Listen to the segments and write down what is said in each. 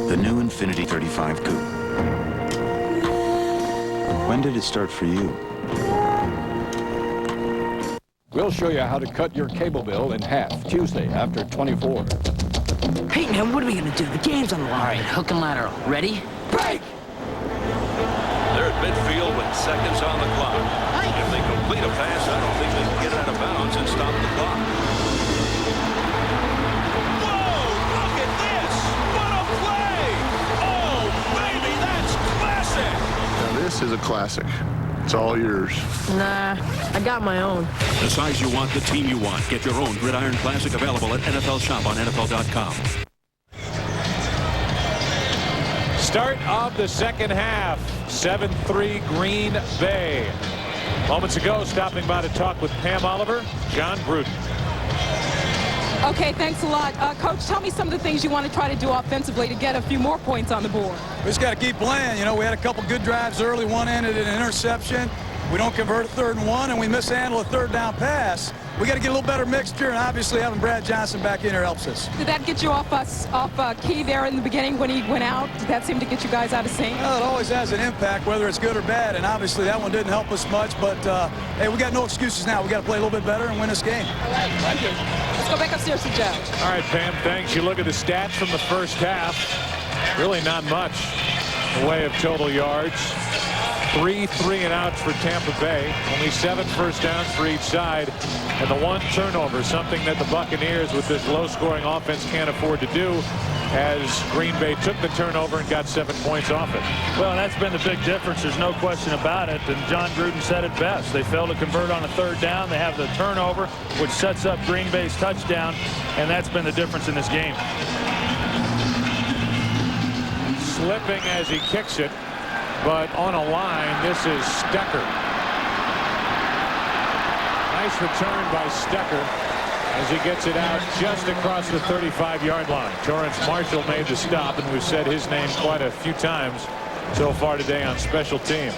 The new Infiniti 35 Coupe. When did it start for you? We'll show you how to cut your cable bill in half Tuesday after 24. Hey, man, what are we going to do? The game's on the line. All right, hook and lateral. Ready? Break! They're at midfield with seconds on the clock. If they complete a pass, I don't think they can get out of bounds and stop the clock. Whoa, look at this! What a play! Oh, baby, that's classic! Now this is a classic. It's all yours. Nah, I got my own. The size you want, the team you want. Get your own Gridiron Classic available at NFL Shop on NFL.com. Start of the second half. 7-3 Green Bay. Moments ago, stopping by to talk with Pam Oliver, John Gruden. Okay, thanks a lot. Coach, tell me some of the things you want to try to do offensively to get a few more points on the board. We just got to keep playing. You know, we had a couple good drives early. One ended in an interception. We don't convert a 3rd and 1, and we mishandle a 3rd down pass. We got to get a little better mixture, and obviously having Brad Johnson back in here helps us. Did that get you off key there in the beginning when he went out? Did that seem to get you guys out of sync? Well, it always has an impact, whether it's good or bad, and obviously that one didn't help us much. But, hey, we got no excuses now. We got to play a little bit better and win this game. All right, thank you. Let's go back upstairs to Joe. All right, Pam, thanks. You look at the stats from the first half. Really not much in the way of total yards. 3 3-and-outs for Tampa Bay. Only 7 first downs for each side. And the 1 turnover, something that the Buccaneers with this low-scoring offense can't afford to do, as Green Bay took the turnover and got 7 points off it. Well, that's been the big difference. There's no question about it. And John Gruden said it best. They fail to convert on a 3rd down. They have the turnover, which sets up Green Bay's touchdown. And that's been the difference in this game. Slipping as he kicks it. But on a line, this is Stecker. Nice return by Stecker as he gets it out just across the 35-yard line. Torrance Marshall made the stop, and we've said his name quite a few times so far today on special teams.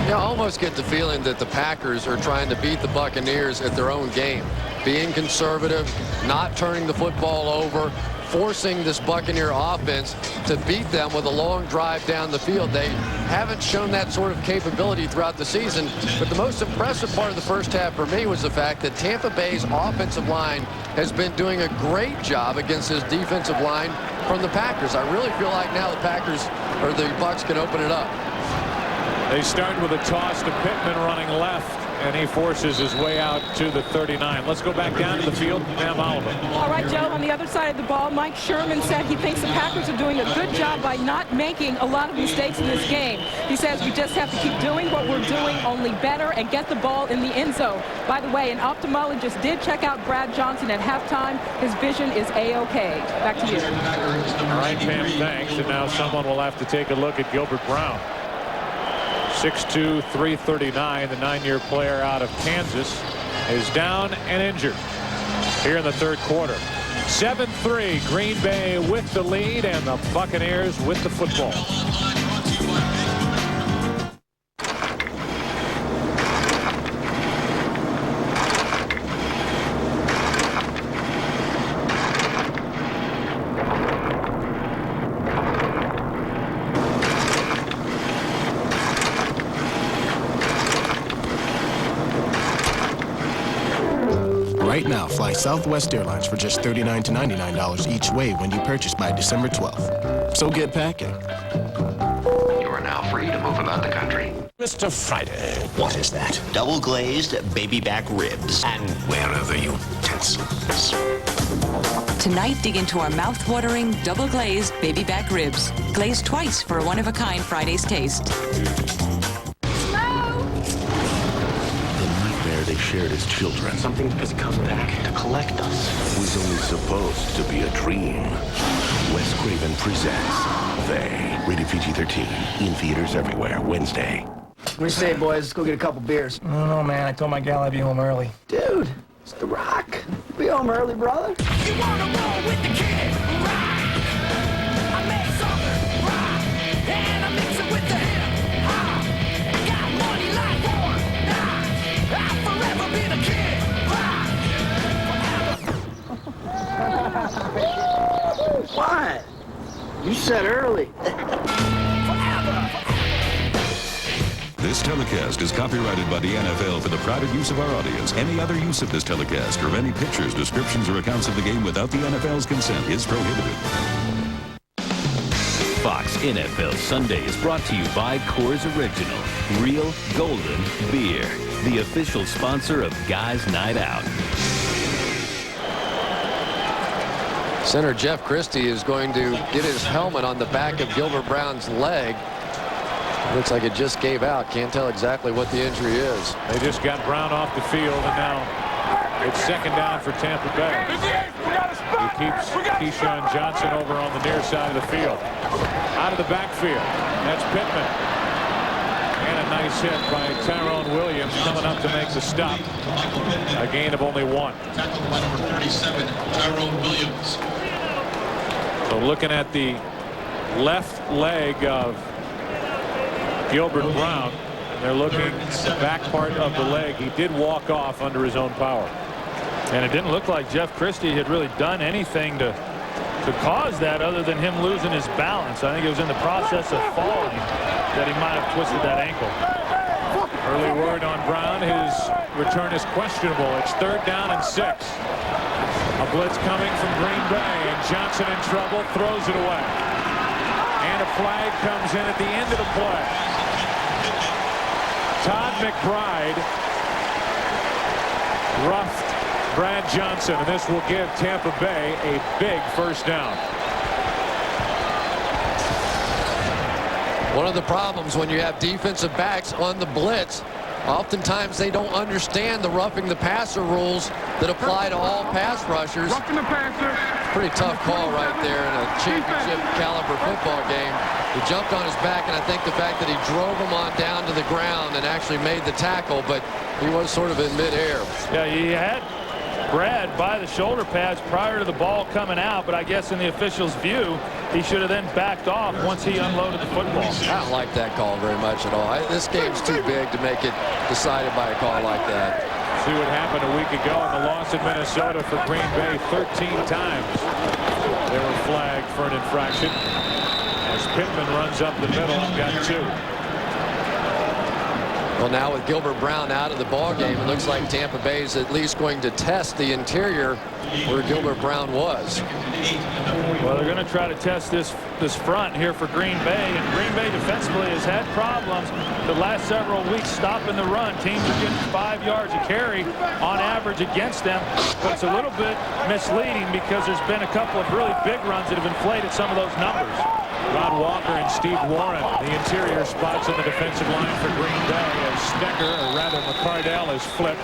You almost get the feeling that the Packers are trying to beat the Buccaneers at their own game. Being conservative, not turning the football over, forcing this Buccaneer offense to beat them with a long drive down the field. They haven't shown that sort of capability throughout the season, but the most impressive part of the first half for me was the fact that Tampa Bay's offensive line has been doing a great job against this defensive line from the Packers. I really feel like now the Packers or the Bucs can open it up. They start with a toss to Pittman running left, and he forces his way out to the 39. Let's go back down to the field. Pam Oliver. All right, Joe, on the other side of the ball, Mike Sherman said he thinks the Packers are doing a good job by not making a lot of mistakes in this game. He says we just have to keep doing what we're doing, only better, and get the ball in the end zone. By the way, an ophthalmologist did check out Brad Johnson at halftime. His vision is A-OK. Back to you. All right, Pam, thanks. And now someone will have to take a look at Gilbert Brown. 6'2", 339, the 9-year player out of Kansas, is down and injured here in the 3rd quarter. 7-3, Green Bay with the lead, and the Buccaneers with the football. Right now, fly Southwest Airlines for just $39 to $99 each way when you purchase by December 12th. So get packing. You are now free to move about the country. Mr. Friday. What is that? Double glazed baby back ribs. And where are the utensils? Tonight, dig into our mouth-watering, double-glazed baby back ribs. Glazed twice for a one-of-a-kind Friday's taste. They shared as children. Something has come back to collect us. Was only supposed to be a dream. Wes Craven presents They. Rated PG-13. In theaters everywhere. Wednesday. What do you say, boys? Let's go get a couple beers. I don't know, man. I told my gal I'd be home early. Dude, it's The Rock. Be home early, brother. You wanna roll with the kid? Rock. I make something rock. And I mix it with the hip hop. Got money like Warren Sapp. I'll forever be the kid. Rock. What? You said early. This telecast is copyrighted by the NFL for the private use of our audience. Any other use of this telecast or any pictures, descriptions, or accounts of the game without the NFL's consent is prohibited. Fox NFL Sunday is brought to you by Coors Original, Real Golden Beer, the official sponsor of Guys Night Out. Center Jeff Christie is going to get his helmet on the back of Gilbert Brown's leg. Looks like it just gave out. Can't tell exactly what the injury is. They just got Brown off the field, and now it's second down for Tampa Bay. He keeps Keyshawn Johnson over on the near side of the field. Out of the backfield. That's Pittman. And a nice hit by Tyrone Williams coming up to make the stop. A gain of only 1. Tackle by number 37, Tyrone Williams. So looking at the left leg of Gilbert Brown, they're looking at the back part of the leg. He did walk off under his own power. And it didn't look like Jeff Christie had really done anything to cause that other than him losing his balance. I think it was in the process of falling that he might have twisted that ankle. Early word on Brown. His return is questionable. It's third down and 6. A blitz coming from Green Bay, and Johnson in trouble, throws it away. And a flag comes in at the end of the play. Todd McBride roughed Brad Johnson, and this will give Tampa Bay a big first down. One of the problems when you have defensive backs on the blitz, oftentimes they don't understand the roughing the passer rules that apply to all pass rushers. Roughing the passer. Pretty tough call right there in a championship caliber football game. He jumped on his back, and I think the fact that he drove him on down to the ground and actually made the tackle, but he was sort of in midair. Yeah, he had Brad by the shoulder pads prior to the ball coming out, but I guess in the official's view, he should have then backed off once he unloaded the football. I don't like that call very much at all. This game's too big to make it decided by a call like that. See what happened a week ago in the loss in Minnesota for Green Bay. 13 times they were flagged for an infraction as Pittman runs up the middle and got 2. Well, now with Gilbert Brown out of the ball game, it looks like Tampa Bay is at least going to test the interior where Gilbert Brown was. Well, they're going to try to test this front here for Green Bay, and Green Bay defensively has had problems the last several weeks stopping the run. Teams are getting 5 yards a carry on average against them, but it's a little bit misleading because there's been a couple of really big runs that have inflated some of those numbers. Ron Walker and Steve Warren, the interior spots on the defensive line for Green Bay, as Stecker, or rather McCardell, is flipped.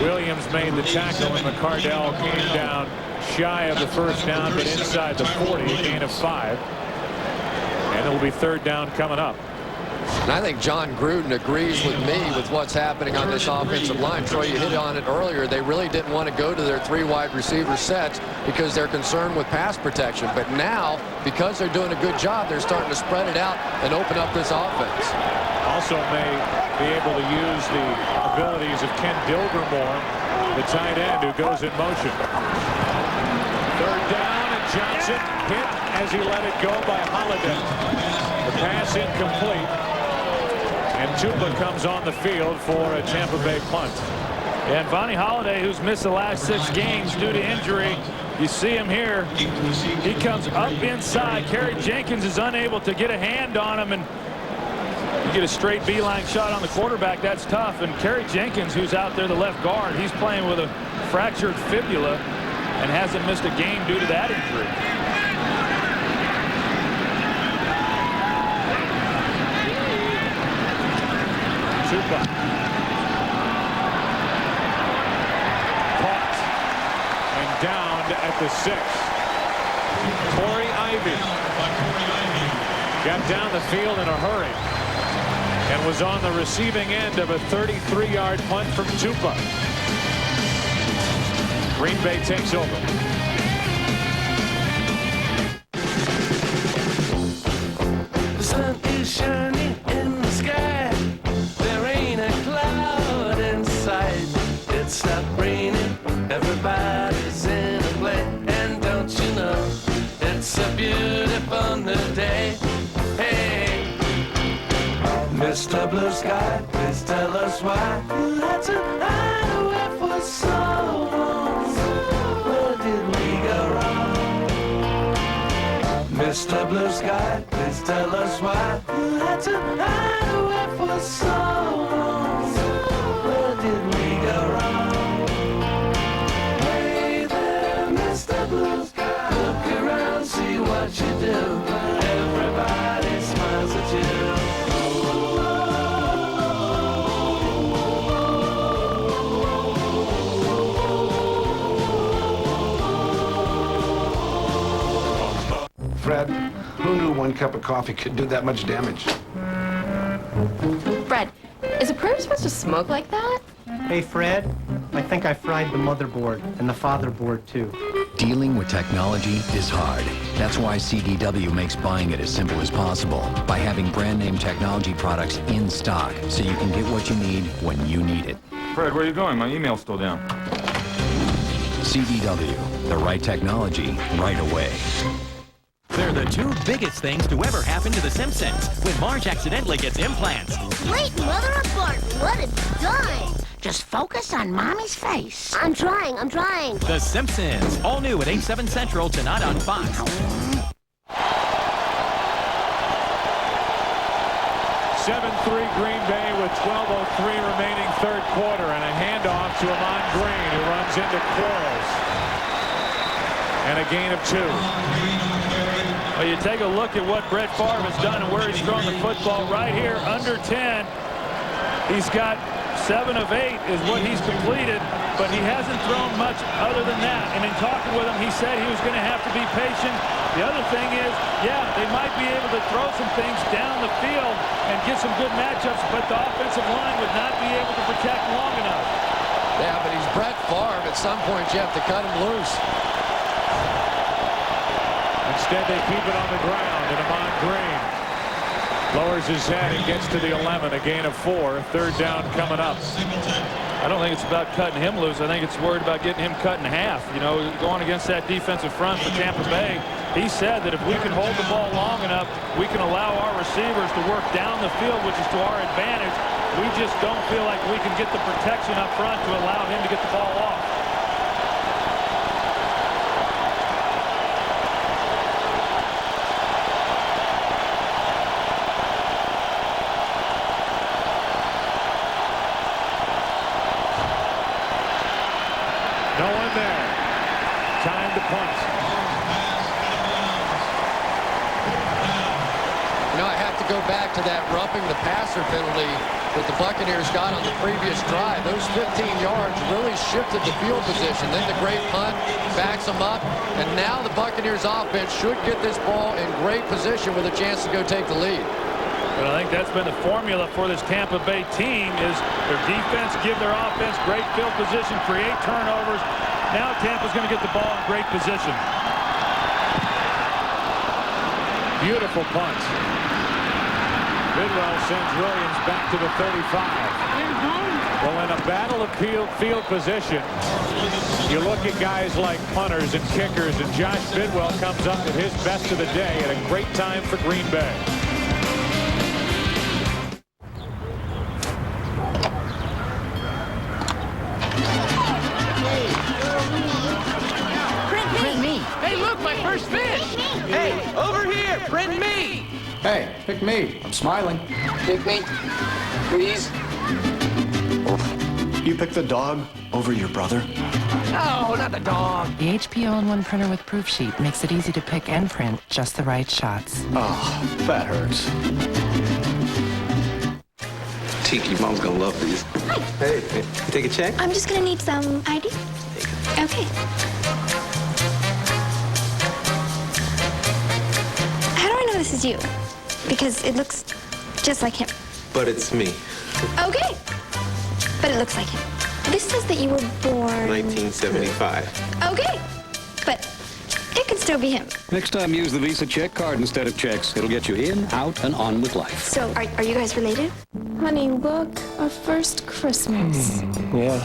Williams made the tackle, and McCardell came down shy of the first down, but inside the 40, a gain of 5. And it will be third down coming up. And I think John Gruden agrees with me with what's happening on this offensive line. Troy, you hit on it earlier. They really didn't want to go to their 3 wide receiver sets because they're concerned with pass protection. But now, because they're doing a good job, they're starting to spread it out and open up this offense. Also may be able to use the abilities of Ken Dilger more, the tight end who goes in motion. Third down, and Johnson hit as he let it go by Holiday. The pass incomplete. And Tupa comes on the field for a Tampa Bay punt. And Vonnie Holiday, who's missed the last 6 games due to injury, you see him here. He comes up inside. Kerry Jenkins is unable to get a hand on him, and you get a straight beeline shot on the quarterback. That's tough. And Kerry Jenkins, who's out there, the left guard, he's playing with a fractured fibula and hasn't missed a game due to that injury. Caught and downed at the 6. Corey Ivy got down the field in a hurry and was on the receiving end of a 33-yard punt from Tupa. Green Bay takes over. The sun is shining in the sky. There ain't a cloud in sight. It stopped raining. Everybody's in a play. And don't you know, it's a beautiful Mr. Blue Sky, please tell us why you had to hide away for so long. Where did we go wrong? Mr. Blue Sky, please tell us why you had to hide away for so long. Where did we go wrong? Hey there, Mr. Blue Sky, look around, see what you do. Everybody smiles at you. Fred, who knew one cup of coffee could do that much damage? Fred, is a printer supposed to smoke like that? Hey, Fred, I think I fried the motherboard and the fatherboard, too. Dealing with technology is hard. That's why CDW makes buying it as simple as possible by having brand name technology products in stock so you can get what you need when you need it. Fred, where are you going? My email's still down. CDW, the right technology right away. They're the two biggest things to ever happen to The Simpsons when Marge accidentally gets implants. Wait, Mother or Bart, what have you done? Just focus on Mommy's face. I'm trying. The Simpsons, all new at 8/7 Central tonight on Fox. 7-3 Green Bay with 12:03 remaining third quarter, and a handoff to Amon Green, who runs into Quarles. And a gain of 2. Well, you take a look at what Brett Favre has done and where he's thrown the football right here under 10. He's got 7 of 8 is what he's completed, but he hasn't thrown much other than that. And in talking with him, he said he was going to have to be patient. The other thing is, yeah, they might be able to throw some things down the field and get some good matchups, but the offensive line would not be able to protect long enough. Yeah, but he's Brett Favre. At some point, you have to cut him loose. Instead, they keep it on the ground, and Amon Green lowers his head and gets to the 11, a gain of 4. Third down coming up. I don't think it's about cutting him loose. I think it's worried about getting him cut in half. You know, going against that defensive front for Tampa Bay, he said that if we can hold the ball long enough, we can allow our receivers to work down the field, which is to our advantage. We just don't feel like we can get the protection up front to allow him to get the ball off. No one there. Time to punt. You know, I have to go back to that roughing the passer penalty that the Buccaneers got on the previous drive. Those 15 yards really shifted the field position. Then the great punt backs them up, and now the Buccaneers offense should get this ball in great position with a chance to go take the lead. But I think that's been the formula for this Tampa Bay team is their defense, give their offense great field position, create turnovers. Now Tampa's going to get the ball in great position. Beautiful punt. Bidwell sends Williams back to the 35. Well, in a battle of field position, you look at guys like punters and kickers, and Josh Bidwell comes up with his best of the day at a great time for Green Bay. Print me. Hey, look, my first fish. Hey, over here, print me. Hey, pick me. I'm smiling. Pick me, please. You pick the dog over your brother? No, not the dog. The HP All-in-One printer with proof sheet makes it easy to pick and print just the right shots. Oh, that hurts. Tiki, Mom's gonna love these. Hi. Hey, you take a check? I'm just gonna need some ID. Okay. How do I know this is you? Because it looks just like him. But it's me. Okay. But it looks like him. This says that you were born... 1975. Okay. But it could still be him. Next time, use the Visa check card instead of checks. It'll get you in, out, and on with life. So, are you guys related? Honey, look. Our first Christmas. Yeah.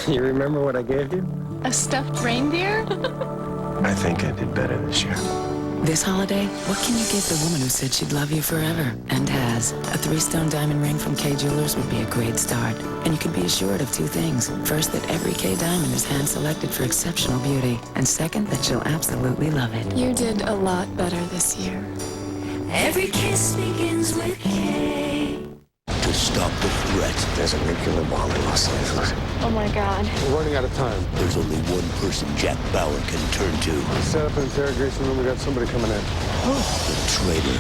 You remember what I gave you? A stuffed reindeer? I think I did better this year. This holiday, what can you give the woman who said she'd love you forever and has? A 3-stone diamond ring from K Jewelers would be a great start. And you can be assured of 2 things. First, that every K diamond is hand-selected for exceptional beauty. And second, that she'll absolutely love it. You did a lot better this year. Every kiss begins with K. To stop the threat, There's a nuclear bomb in Los Angeles. Oh my God. We're running out of time. there's only one person Jack Bauer can turn to. Set up an interrogation room. We got somebody coming in. The traitor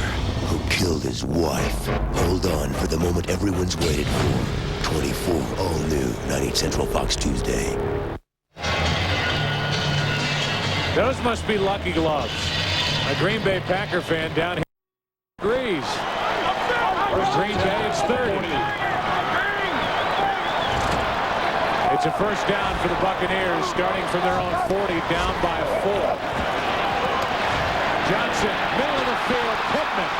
who killed his wife. Hold on for the moment everyone's waited for. 24 all new, 9/8 Central Fox Tuesday. Those must be lucky gloves. A Green Bay Packer fan down here agrees. Green Bay, it's 30. It's a first down for the Buccaneers, starting from their own 40, down by 4. Johnson, middle of the field, Pittman.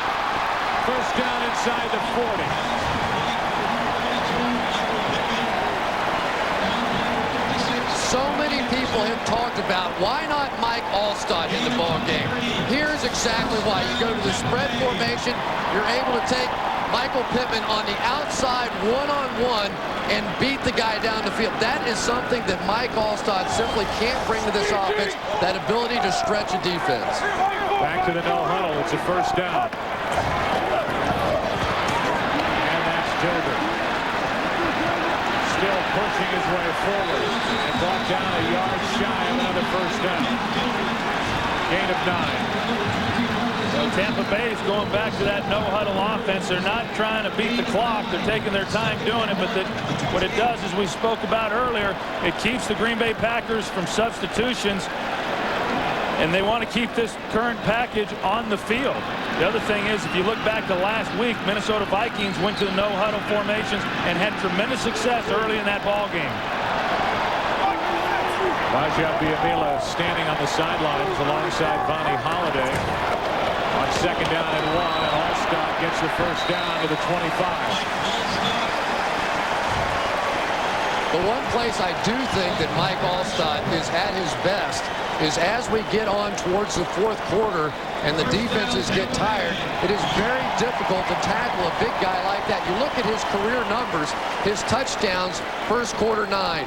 First down inside the 40. So many people have talked about why not Mike Alstott in the ball game. Here's exactly why. You go to the spread formation, you're able to take Michael Pittman on the outside one-on-one and beat the guy down the field. That is something that Mike Alstott simply can't bring to this offense, that ability to stretch a defense. Back to the no huddle. It's a first down. And that's Dilger. Still pushing his way forward and brought down a yard shy of another first down. Gain of 9. So Tampa Bay is going back to that no-huddle offense. They're not trying to beat the clock. They're taking their time doing it, but what it does, as we spoke about earlier, it keeps the Green Bay Packers from substitutions, and they want to keep this current package on the field. The other thing is, if you look back to last week, Minnesota Vikings went to the no-huddle formations and had tremendous success early in that ball game. Raja Biamila standing on the sidelines alongside Vonnie Holiday. On second down and 1, and Alstott gets the first down to the 25. The one place I do think that Mike Alstott is at his best is as we get on towards the 4th quarter and the defenses get tired, it is very difficult to tackle a big guy like that. You look at his career numbers, his touchdowns, first quarter 9,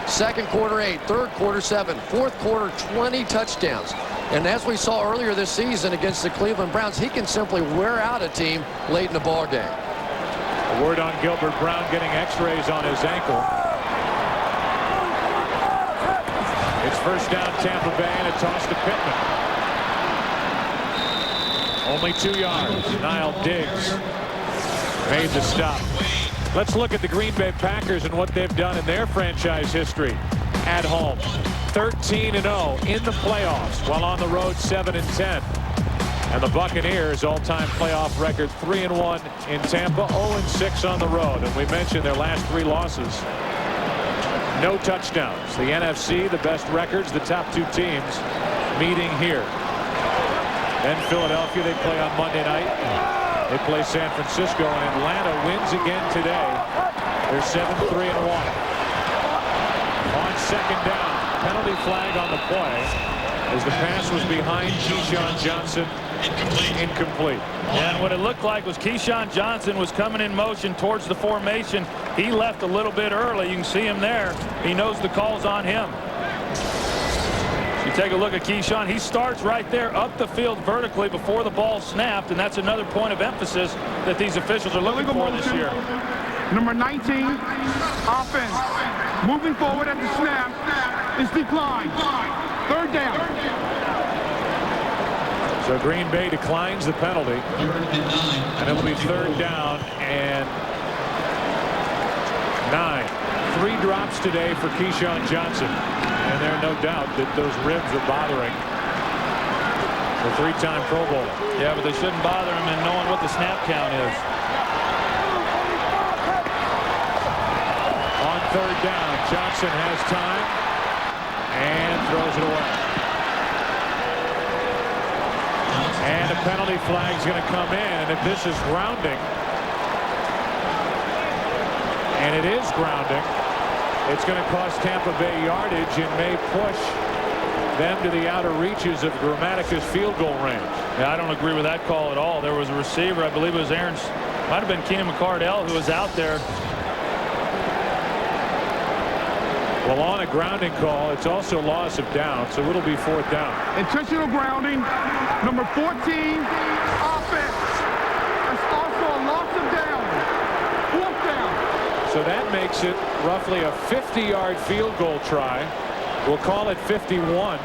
second quarter 8, third quarter 7, fourth quarter 20 touchdowns. And as we saw earlier this season against the Cleveland Browns, he can simply wear out a team late in the ball game. A word on Gilbert Brown getting x-rays on his ankle. It's first down Tampa Bay and a toss to Pittman. Only 2 yards. Niall Diggs made the stop. Let's look at the Green Bay Packers and what they've done in their franchise history at home. 13-0 in the playoffs, while on the road 7-10. And the Buccaneers all-time playoff record 3-1 in Tampa, 0-6 on the road. And we mentioned their last 3 losses. No touchdowns. The NFC, the best records, the top 2 teams meeting here. Then Philadelphia, they play on Monday night. They play San Francisco, and Atlanta wins again today. They're 7-3-1. On second down, penalty flag on the play as the pass was behind Keyshawn Johnson. Incomplete. And what it looked like was Keyshawn Johnson was coming in motion towards the formation. He left a little bit early. You can see him there. He knows the call's on him. You take a look at Keyshawn. He starts right there up the field vertically before the ball snapped, and that's another point of emphasis that these officials are looking for this year. Number 19, offense. Moving forward at the snap is declined. Third down. So Green Bay declines the penalty, and it'll be third down and 9. 3 drops today for Keyshawn Johnson, and there's no doubt that those ribs are bothering the 3-time Pro Bowler. Yeah, but they shouldn't bother him in knowing what the snap count is. On third down, Johnson has time and throws it away. And a penalty flag is going to come in, and if this is grounding, and it is grounding, it's going to cost Tampa Bay yardage and may push them to the outer reaches of Grammatica's field goal range. Yeah, I don't agree with that call at all. There was a receiver, I believe it was might have been Keenan McCardell, who was out there. Well, on a grounding call, it's also loss of down, so it'll be 4th down. Intentional grounding, number 14, offense. That's also a loss of down. 4th down. So that makes it roughly a 50-yard field goal try. We'll call it 51.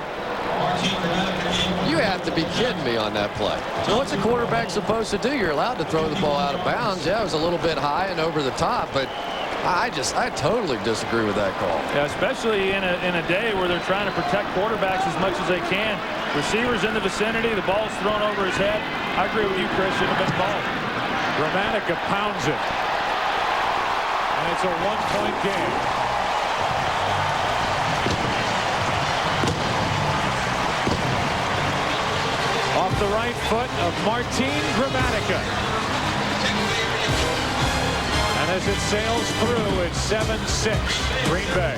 You have to be kidding me on that play. So what's a quarterback supposed to do? You're allowed to throw the ball out of bounds. Yeah, it was a little bit high and over the top, but I totally disagree with that call. Yeah, especially in a day where they're trying to protect quarterbacks as much as they can. Receivers in the vicinity, the ball's thrown over his head. I agree with you, Chris. Should have been called. Gramatica pounds it. And it's a 1-point game. Off the right foot of Martin Gramatica. And as it sails through, it's 7-6 Green Bay.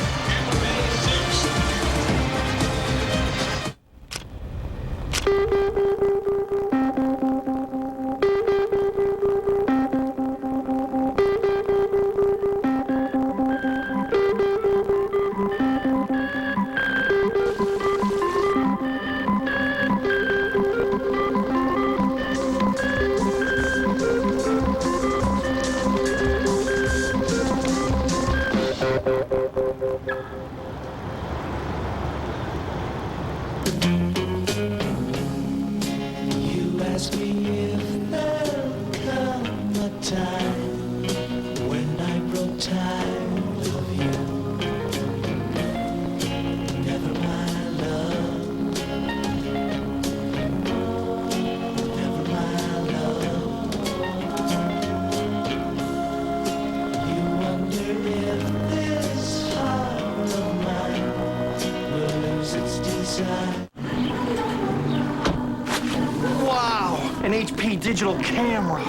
Wow, an HP digital camera.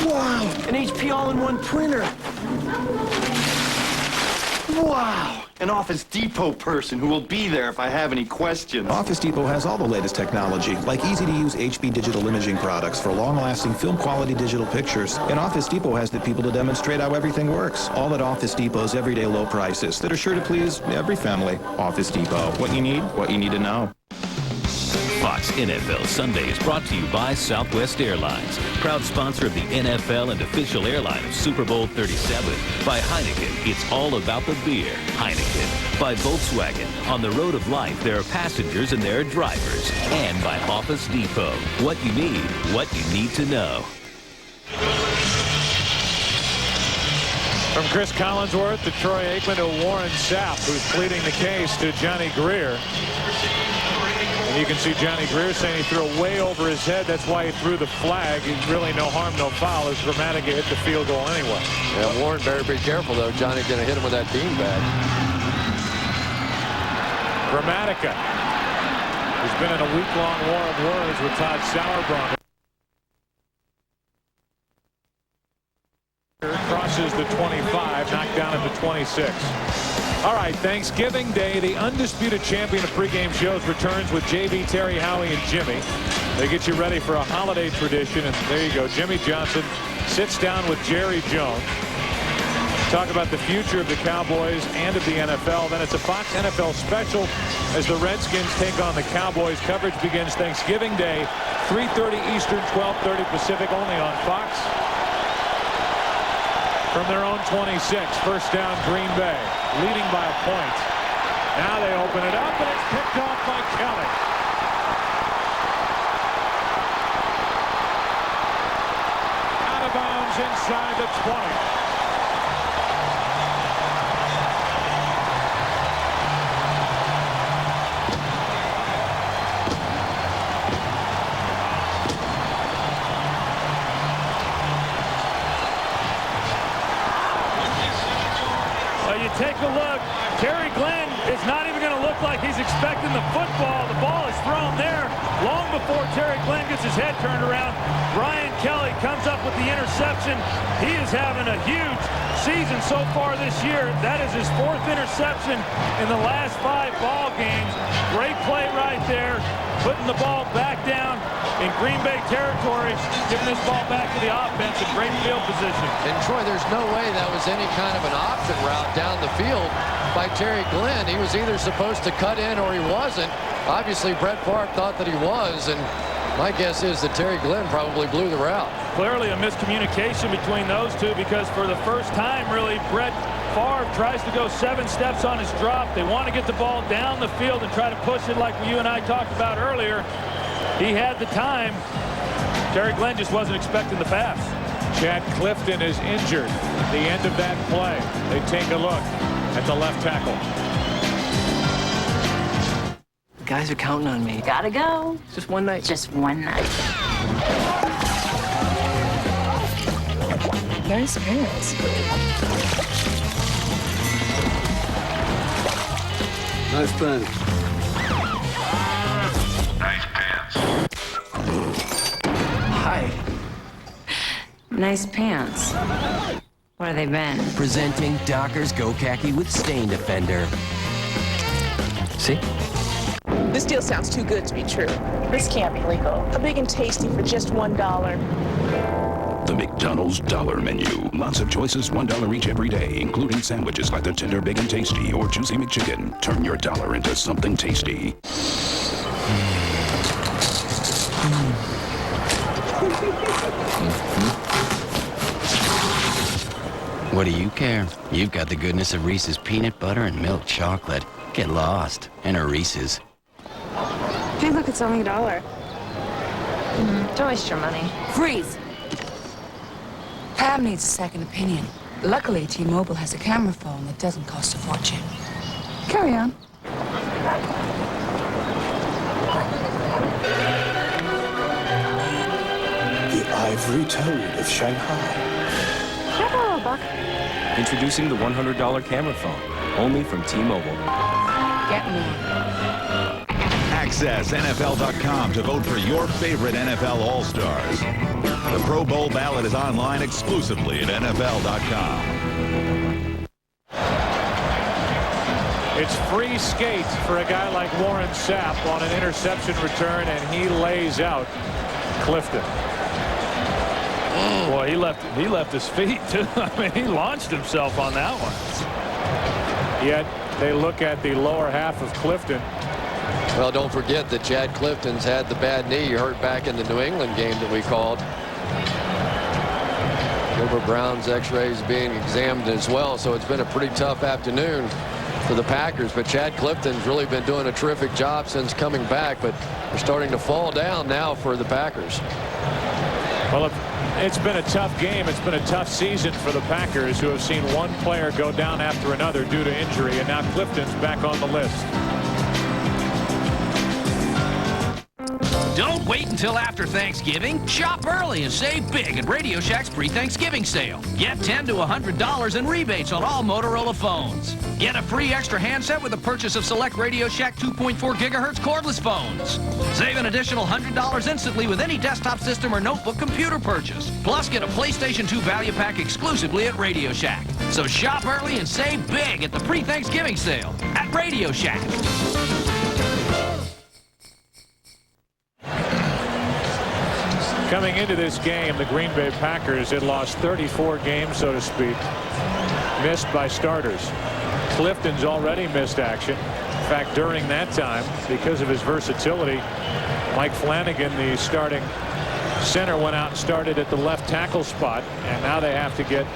Wow, an HP all-in-one printer. Wow, an Office Depot person who will be there if I have any questions. Office Depot has all the latest technology, like easy-to-use HP digital imaging products for long-lasting film-quality digital pictures. And Office Depot has the people to demonstrate how everything works. All at Office Depot's everyday low prices that are sure to please every family. Office Depot. What you need to know. Fox NFL Sunday is brought to you by Southwest Airlines, proud sponsor of the NFL and official airline of Super Bowl 37. By Heineken, it's all about the beer. Heineken. By Volkswagen, on the road of life, there are passengers and there are drivers. And by Office Depot, what you need to know. From Cris Collinsworth to Troy Aikman to Warren Sapp, who's pleading the case to Johnny Greer. And you can see Johnny Greer saying he threw it way over his head. That's why he threw the flag. Really no harm, no foul, as Gramatica hit the field goal anyway. Yeah, Warren better be careful, though. Johnny's going to hit him with that beanbag. Gramatica has been in a week-long war of words with Todd Sauerbrunn. Crosses the 25, knocked down at the 26. All right, Thanksgiving Day, the undisputed champion of pregame shows returns with JB, Terry, Howie, and Jimmy. They get you ready for a holiday tradition, and there you go. Jimmy Johnson sits down with Jerry Jones. Talk about the future of the Cowboys and of the NFL. Then it's a Fox NFL special as the Redskins take on the Cowboys. Coverage begins Thanksgiving Day, 3:30 Eastern, 12:30 Pacific, only on Fox. From their own 26, first down Green Bay, leading by a point. Now they open it up, and it's picked off by Kelly. Out of bounds inside the 20. Take a look. Terry Glenn is not even going to look like he's expecting the football. The ball is thrown there. long before Terry Glenn gets his head turned around. Brian Kelly comes up with the interception. He is having a huge season so far this year. That is his 4th interception in the last 5 ball games. Great play right there, putting the ball back down in Green Bay territory, giving this ball back to the offense in great field position. And Troy, there's no way that was any kind of an option route down the field by Terry Glenn. He was either supposed to cut in or he wasn't. Obviously, Brett Favre thought that he was, and my guess is that Terry Glenn probably blew the route. Clearly a miscommunication between those two, because for the first time, really, Brett Favre tries to go 7 steps on his drop. They want to get the ball down the field and try to push it like you and I talked about earlier. He had the time. Terry Glenn just wasn't expecting the pass. Chad Clifton is injured at the end of that play. They take a look at the left tackle. The guys are counting on me. Gotta go. Just one night. Just one night. Nice pants. Nice pants. Nice pants. Hi. Nice pants. What have they been? Presenting Dockers Go Khaki with Stain Defender. See? This deal sounds too good to be true. This can't be legal. A big and tasty for just $1. The McDonald's Dollar Menu. Lots of choices, $1 each every day, including sandwiches like the Tender Big and Tasty or Juicy McChicken. Turn your dollar into something tasty. What do you care? You've got the goodness of Reese's peanut butter and milk chocolate. Get lost in a Reese's. Hey, look, it's only $1. Don't waste your money. Freeze! Pam needs a second opinion. Luckily, T-Mobile has a camera phone that doesn't cost a fortune. Carry on. The ivory toad of Shanghai. Buck. Introducing the $100 camera phone, only from T-Mobile. Get me. Access NFL.com to vote for your favorite NFL All-Stars. The Pro Bowl ballot is online exclusively at NFL.com. It's free skate for a guy like Warren Sapp on an interception return, and he lays out Clifton. Boy, he left his feet, too. I mean, he launched himself on that one. Yet they look at the lower half of Clifton. Well, don't forget that Chad Clifton's had the bad knee hurt back in the New England game that we called. Gilbert Brown's x-rays being examined as well, so it's been a pretty tough afternoon for the Packers. But Chad Clifton's really been doing a terrific job since coming back, but they're starting to fall down now for the Packers. Well, it's been a tough game. It's been a tough season for the Packers, who have seen one player go down after another due to injury, and now Clifton's back on the list. Don't wait until after Thanksgiving. Shop early and save big at Radio Shack's pre-Thanksgiving sale. Get $10 to $100 in rebates on all Motorola phones. Get a free extra handset with the purchase of select Radio Shack 2.4 gigahertz cordless phones. Save an additional $100 instantly with any desktop system or notebook computer purchase. Plus, get a PlayStation 2 value pack exclusively at Radio Shack. So shop early and save big at the pre-Thanksgiving sale at Radio Shack. Coming into this game, the Green Bay Packers had lost 34 games, so to speak, missed by starters. Clifton's already missed action. In fact, during that time, because of his versatility, Mike Flanagan, the starting center, went out and started at the left tackle spot, and now they have to get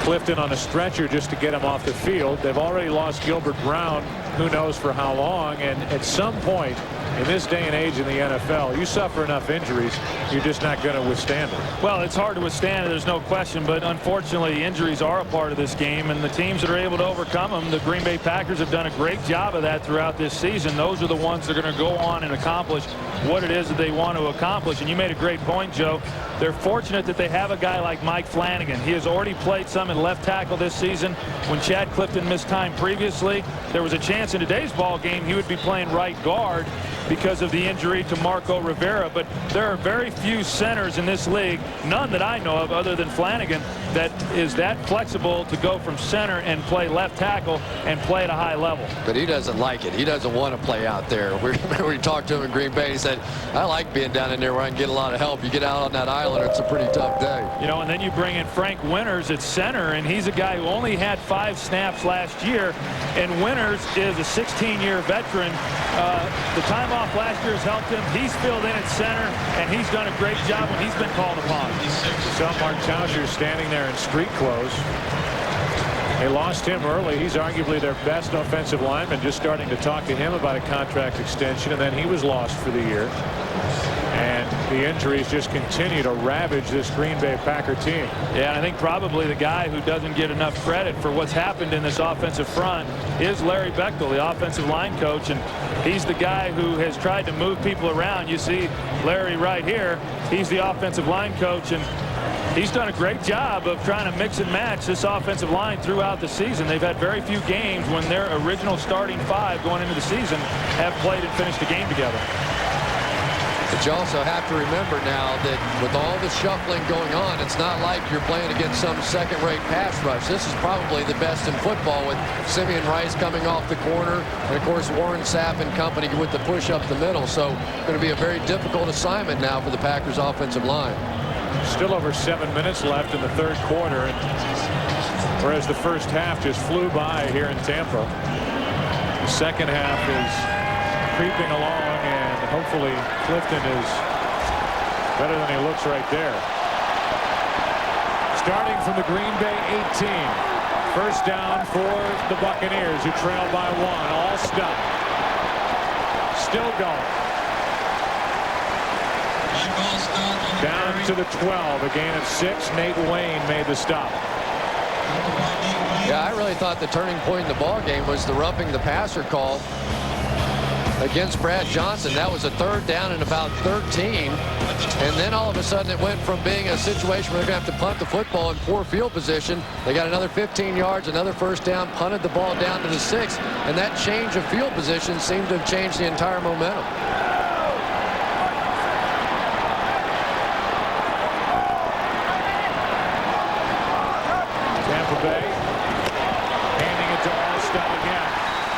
Clifton on a stretcher just to get him off the field. They've already lost Gilbert Brown, who knows for how long, and at some point in this day and age in the NFL, you suffer enough injuries, you're just not going to withstand it. Well, it's hard to withstand it, there's no question, but unfortunately injuries are a part of this game, and the teams that are able to overcome them, the Green Bay Packers have done a great job of that throughout this season. Those are the ones that are going to go on and accomplish what it is that they want to accomplish. And you made a great point, Joe. They're fortunate that they have a guy like Mike Flanagan. He has already played some at left tackle this season. When Chad Clifton missed time previously, there was a chance chance in today's ball game, he would be playing right guard because of the injury to Marco Rivera. But there are very few centers in this league, none that I know of other than Flanagan, that is that flexible to go from center and play left tackle and play at a high level. But he doesn't like it. He doesn't want to play out there. We talked to him in Green Bay. He said, I like being down in there where I can get a lot of help. You get out on that island, it's a pretty tough day. You know, and then you bring in Frank Winters at center, and he's a guy who only had 5 snaps last year, and Winters is a 16-year veteran. The time off last year has helped him. He's filled in at center, and he's done a great job when he's been called upon. So Mark Tauscher standing there in street clothes. They lost him early. He's arguably their best offensive lineman, just starting to talk to him about a contract extension, and then he was lost for the year. And the injuries just continue to ravage this Green Bay Packer team. Yeah, and I think probably the guy who doesn't get enough credit for what's happened in this offensive front is Larry Bechtel, the offensive line coach, and he's the guy who has tried to move people around. You see Larry right here. He's the offensive line coach, and he's done a great job of trying to mix and match this offensive line throughout the season. They've had very few games when their original starting 5 going into the season have played and finished a game together. But you also have to remember now that with all the shuffling going on, it's not like you're playing against some second-rate pass rush. This is probably the best in football with Simeon Rice coming off the corner, and of course Warren Sapp and company with the push up the middle. So going to be a very difficult assignment now for the Packers offensive line. Still over 7 minutes left in the third quarter, and whereas the first half just flew by here in Tampa, the second half is creeping along, and hopefully Clifton is better than he looks right there. Starting from the Green Bay 18. First down for the Buccaneers, who trail by 1. All stop. Still going. Down to the 12, a gain of 6. Nate Wayne made the stop. Yeah, I really thought the turning point in the ball game was the roughing the passer call against Brad Johnson. That was a 3rd down and about 13. And then all of a sudden it went from being a situation where they're going to have to punt the football in poor field position. They got another 15 yards, another first down, punted the ball down to the 6. And that change of field position seemed to have changed the entire momentum.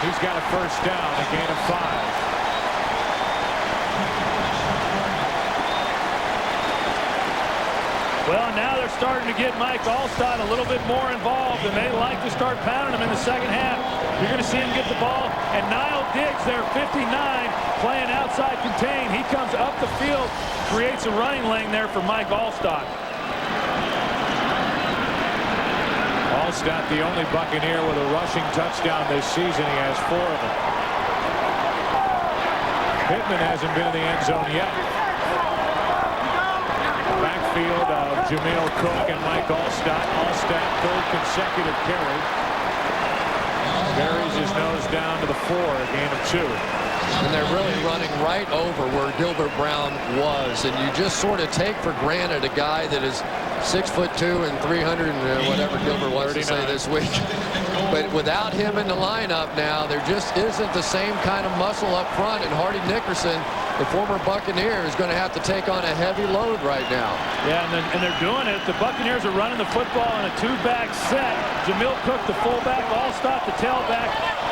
He's got a first down, a gain of 5. Well, now they're starting to get Mike Alstott a little bit more involved, and they like to start pounding him in the second half. You're going to see him get the ball, and Niall Diggs there, 59, playing outside contain. He comes up the field, creates a running lane there for Mike Alstott. Alstott, the only Buccaneer with a rushing touchdown this season. He has 4 of them. Pittman hasn't been in the end zone yet. Backfield of Jameel Cook and Mike Alstott. Alstott, 3rd consecutive carry. Buries his nose down to the 4, a gain of 2. And they're really running right over where Gilbert Brown was. And you just sort of take for granted a guy that is 6'2" and 300 and whatever Gilbert wants 39. To say this week. But without him in the lineup now, there just isn't the same kind of muscle up front. And Hardy Nickerson, the former Buccaneer, is going to have to take on a heavy load right now. Yeah, and they're doing it. The Buccaneers are running the football in a 2-back set. Jameel Cook, the fullback, Alstott, the tailback.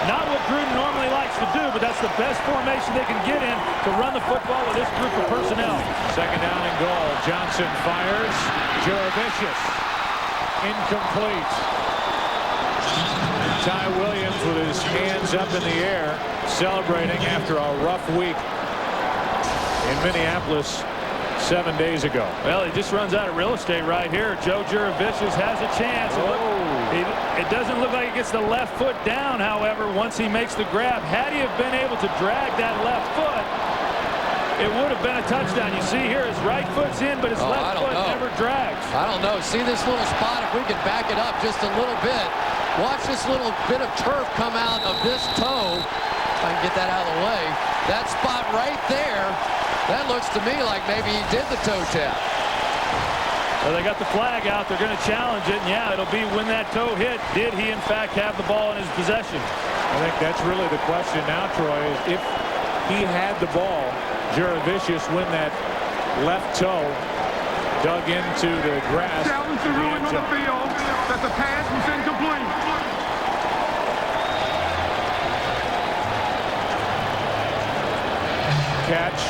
Not what Gruden normally likes to do, but that's the best formation they can get in to run the football with this group of personnel. Second down and goal. Johnson fires. Jurevicius. Incomplete. Ty Williams with his hands up in the air, celebrating after a rough week in Minneapolis 7 days ago. Well, he just runs out of real estate right here. Joe Jurevicius has a chance. It doesn't look like he gets the left foot down, however, once he makes the grab. Had he have been able to drag that left foot, it would have been a touchdown. You see here, his right foot's in, but his left foot never drags. I don't know. See this little spot? If we could back it up just a little bit. Watch this little bit of turf come out of this toe. If I can get that out of the way. That spot right there, that looks to me like maybe he did the toe tap. Well, they got the flag out. They're going to challenge it. And yeah, it'll be when that toe hit. Did he, in fact, have the ball in his possession? I think that's really the question now, Troy, is if he had the ball, Jurevicius, when that left toe dug into the grass. Challenge the ruling on the field that the pass was incomplete. Catch,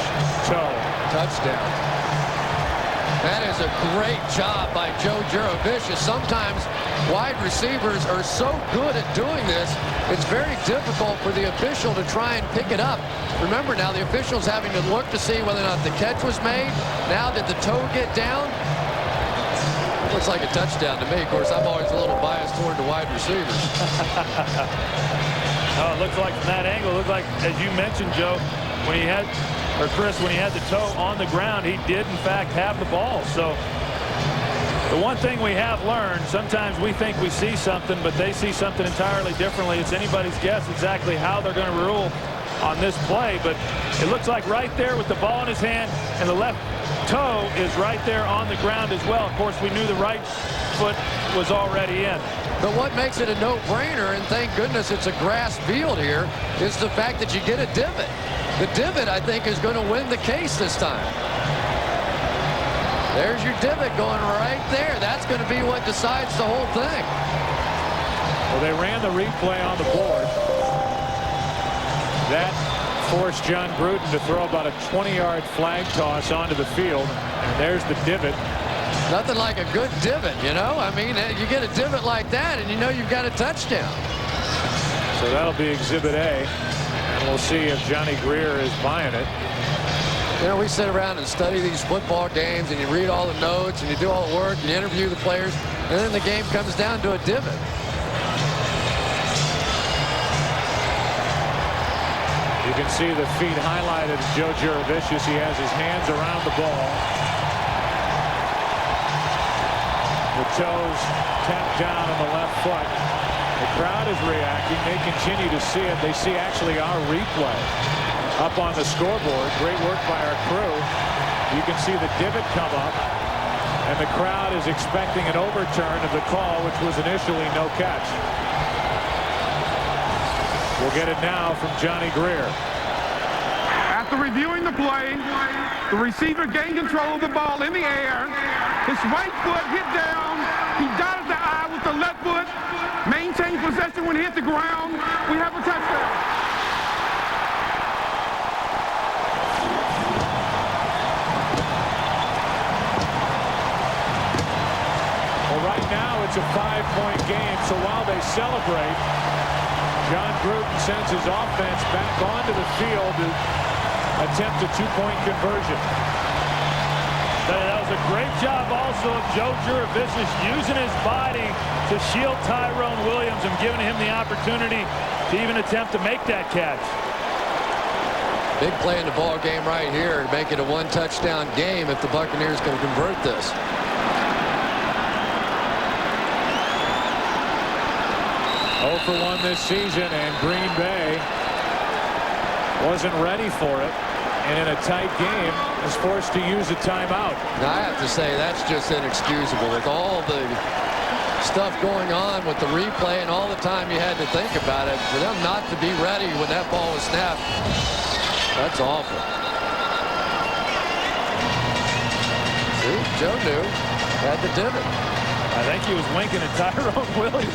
toe. Touchdown. That is a great job by Joe Jurevicius. Sometimes wide receivers are so good at doing this, it's very difficult for the official to try and pick it up. Remember now, the official's having to look to see whether or not the catch was made. Now, did the toe get down? Looks like a touchdown to me. Of course, I'm always a little biased toward the wide receivers. Oh, it looks like from that angle, it looked like, as you mentioned, Joe, when he had, or Chris, when he had the toe on the ground, he did, in fact, have the ball. So the one thing we have learned, sometimes we think we see something, but they see something entirely differently. It's anybody's guess exactly how they're going to rule on this play, but it looks like right there with the ball in his hand, and the left toe is right there on the ground as well. Of course, we knew the right foot was already in. But what makes it a no-brainer, and thank goodness it's a grass field here, is the fact that you get a divot. The divot, I think, is going to win the case this time. There's your divot going right there. That's going to be what decides the whole thing. Well, they ran the replay on the board. That forced John Gruden to throw about a 20-yard flag toss onto the field. And there's the divot. Nothing like a good divot, you know? I mean, you get a divot like that, and you know you've got a touchdown. So that'll be Exhibit A. And we'll see if Johnny Greer is buying it. You know, we sit around and study these football games, and you read all the notes, and you do all the work, and you interview the players, and then the game comes down to a divot. You can see the feet highlighted. Joe Jurevicius, he has his hands around the ball. The toes tapped down on the left foot. The crowd is reacting. They continue to see it. They see actually our replay up on the scoreboard. Great work by our crew. You can see the divot come up, and the crowd is expecting an overturn of the call, which was initially no catch. We'll get it now from Johnny Greer. After reviewing the play, the receiver gained control of the ball in the air. His right foot hit down. He dotted the I with the left foot. Maintained possession when he hit the ground. We have a touchdown. Well, right now it's a 5-point game, so while they celebrate, John Gruden sends his offense back onto the field to attempt a 2-point conversion. That was a great job also of Joe Jurevicius using his body to shield Tyrone Williams and giving him the opportunity to even attempt to make that catch. Big play in the ball game right here, make it a 1-touchdown game if the Buccaneers can convert this. For 1 this season, and Green Bay wasn't ready for it, and in a tight game is forced to use a timeout. Now, I have to say that's just inexcusable with all the stuff going on with the replay and all the time you had to think about it. For them not to be ready when that ball was snapped, that's awful. See, Joe knew, had the divot. I think he was winking at Tyrone Williams.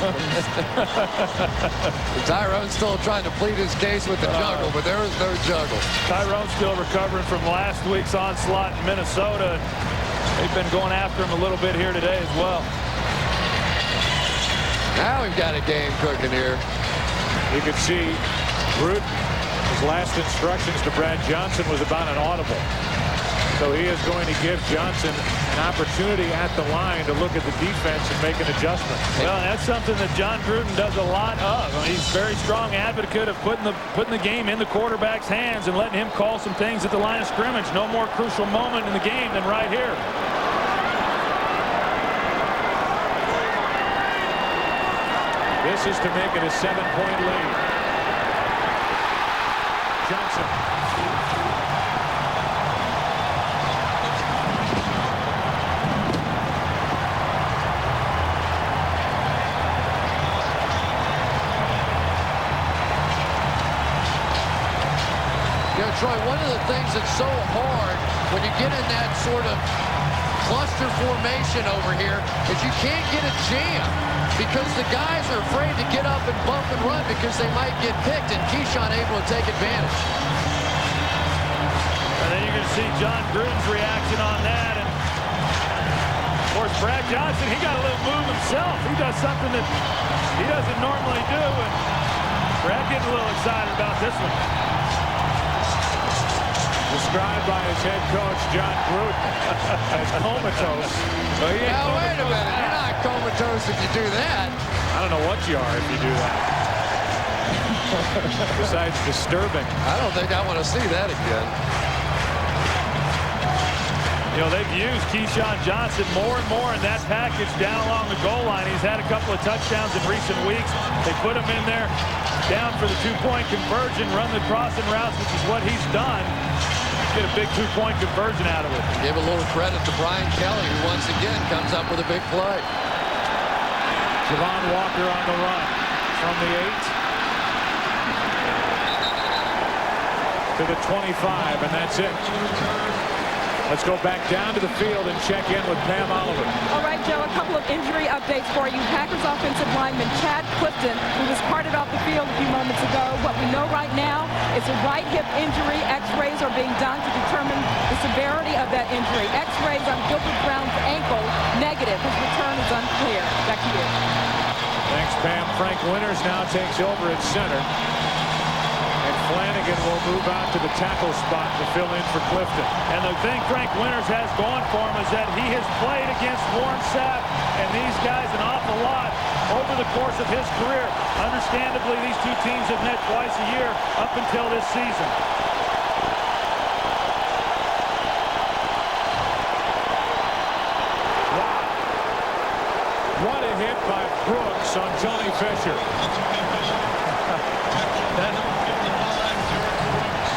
Tyrone's still trying to plead his case with the juggle, but there was no juggle. Tyrone's still recovering from last week's onslaught in Minnesota. They've been going after him a little bit here today as well. Now we've got a game cooking here. You can see Gruden, his last instructions to Brad Johnson was about an audible. So he is going to give Johnson an opportunity at the line to look at the defense and make an adjustment. Well, that's something that John Gruden does a lot of. I mean, he's a very strong advocate of putting the game in the quarterback's hands and letting him call some things at the line of scrimmage. No more crucial moment in the game than right here. This is to make it a 7-point lead. Johnson. You know, Troy, one of the things that's so hard when you get in that sort of cluster formation over here is you can't get a jam because the guys are afraid to get up and bump and run because they might get picked, and Keyshawn able to take advantage. And then you're going to see John Gruden's reaction on that. And of course, Brad Johnson, he got a little move himself. He does something that he doesn't normally do. And Brad getting a little excited about this one. Described by his head coach, John Gruden, as comatose. Well, now, wait a minute. You're not comatose if you do that. I don't know what you are if you do that. Besides disturbing. I don't think I want to see that again. You know, they've used Keyshawn Johnson more and more in that package down along the goal line. He's had a couple of touchdowns in recent weeks. They put him in there down for the two-point conversion, run the crossing routes, which is what he's done. Get a big two-point conversion out of it. Give a little credit to Brian Kelly, who once again comes up with a big play. Javon Walker on the run from the 8 to the 25, and that's it. Let's go back down to the field and check in with Pam Oliver. All right, Joe, a couple of injury updates for you. Packers offensive lineman Chad Clifton, who was carted off the field a few moments ago. What we know right now is a right hip injury. X-rays are being done to determine the severity of that injury. X-rays on Gilbert Brown's ankle, negative. His return is unclear. Back to you. Thanks, Pam. Frank Winters now takes over at center. Flanagan will move out to the tackle spot to fill in for Clifton. And the thing Frank Winters has going for him is that he has played against Warren Sapp and these guys an awful lot over the course of his career. Understandably, these two teams have met twice a year up until this season. Wow. What a hit by Brooks on Tony Fisher.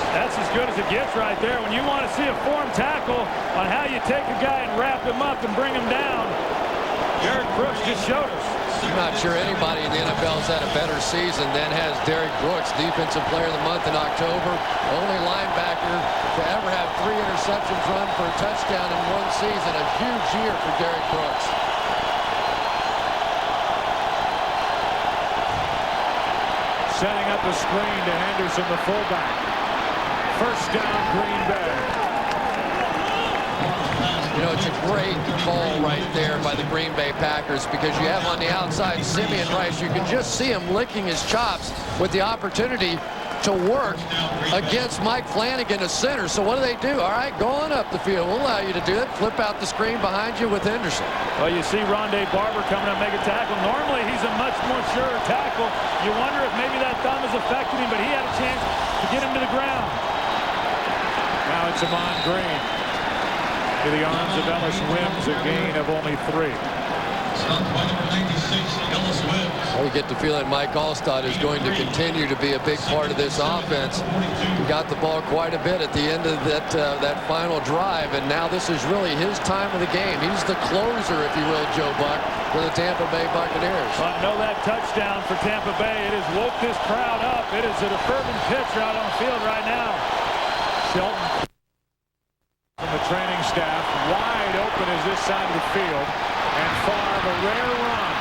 That's as good as it gets right there. When you want to see a form tackle on how you take a guy and wrap him up and bring him down, Derek Brooks just showed us. I'm not sure anybody in the NFL has had a better season than has Derek Brooks, Defensive Player of the Month in October. Only linebacker to ever have 3 interceptions run for a touchdown in one season. A huge year for Derek Brooks. Setting up a screen to Henderson, the fullback. First down, Green Bay. You know, it's a great call right there by the Green Bay Packers because you have on the outside Simeon Rice. You can just see him licking his chops with the opportunity to work against Mike Flanagan, a center. So what do? All right, go on up the field. We'll allow you to do it. Flip out the screen behind you with Henderson. Well, you see Rondé Barber coming up and make a tackle. Normally, he's a much more sure tackle. You wonder if maybe that thumb has affected him, but he had a chance to get him to the ground. Now it's Amon Green to the arms of Ellis Wims, a gain of only 3. We get the feeling Mike Allstott is going to continue to be a big part of this offense. He got the ball quite a bit at the end of that final drive, and now this is really his time of the game. He's the closer, if you will, Joe Buck, for the Tampa Bay Buccaneers. Well, I know that touchdown for Tampa Bay. It has woke this crowd up. It is a fervent pitch out on the field right now. Shelton from the training staff, wide open as this side of the field, and Favre, a rare run.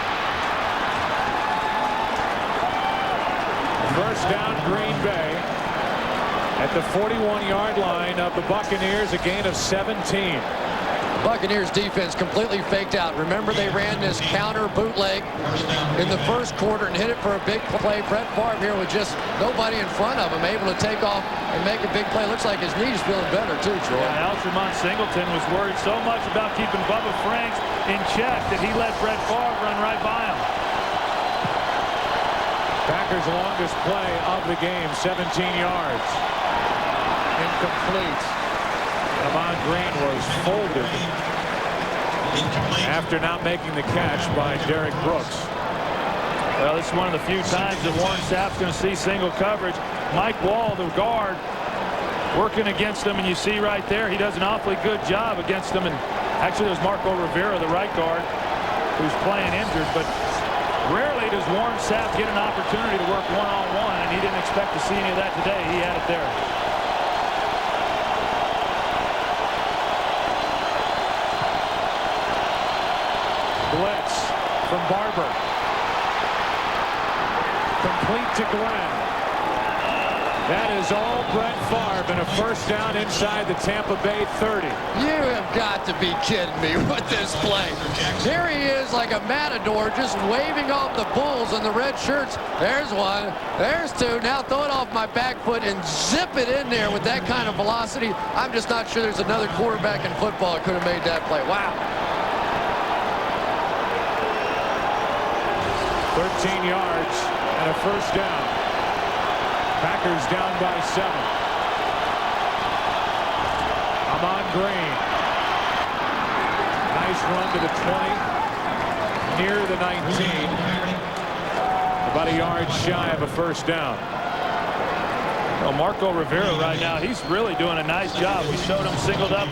First down, Green Bay at the 41-yard line of the Buccaneers, a gain of 17. Buccaneers defense completely faked out. Remember, they ran this counter bootleg in the first quarter and hit it for a big play. Brett Favre here with just nobody in front of him, able to take off and make a big play. Looks like his knee's feeling better too, Troy. Yeah, Algernon Singleton was worried so much about keeping Bubba Franks in check that he let Brett Favre run right by him. Packers' longest play of the game, 17 yards. Incomplete. Amon Green was folded after not making the catch by Derek Brooks. Well, this is one of the few times that Warren Sapp's going to see single coverage. Mike Wall, the guard, working against him, and you see right there he does an awfully good job against him. And actually, there's Marco Rivera, the right guard, who's playing injured. But rarely does Warren Sapp get an opportunity to work one-on-one, and he didn't expect to see any of that today. He had it there. Barber. Complete to Glenn. That is all Brett Favre and a first down inside the Tampa Bay 30. You have got to be kidding me with this play. Here he is like a matador just waving off the bulls in the red shirts. There's one. There's two. Now throw it off my back foot and zip it in there with that kind of velocity. I'm just not sure there's another quarterback in football that could have made that play. Wow. 13 yards and a first down. Packers down by 7. Amon Green. Nice run to the 20. Near the 19. About a yard shy of a first down. Well, Marco Rivera right now, he's really doing a nice job. We showed him singled up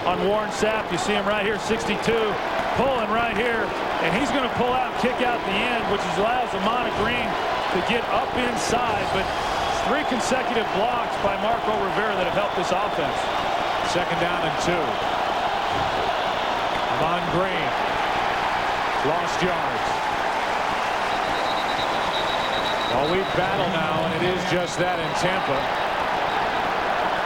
on Warren Sapp. You see him right here, 62, pulling right here. And he's going to pull out, kick out the end, which allows Amon Green to get up inside. But 3 consecutive blocks by Marco Rivera that have helped this offense. Second down and 2. Amon Green. Lost yards. Well, we battle now, and it is just that in Tampa.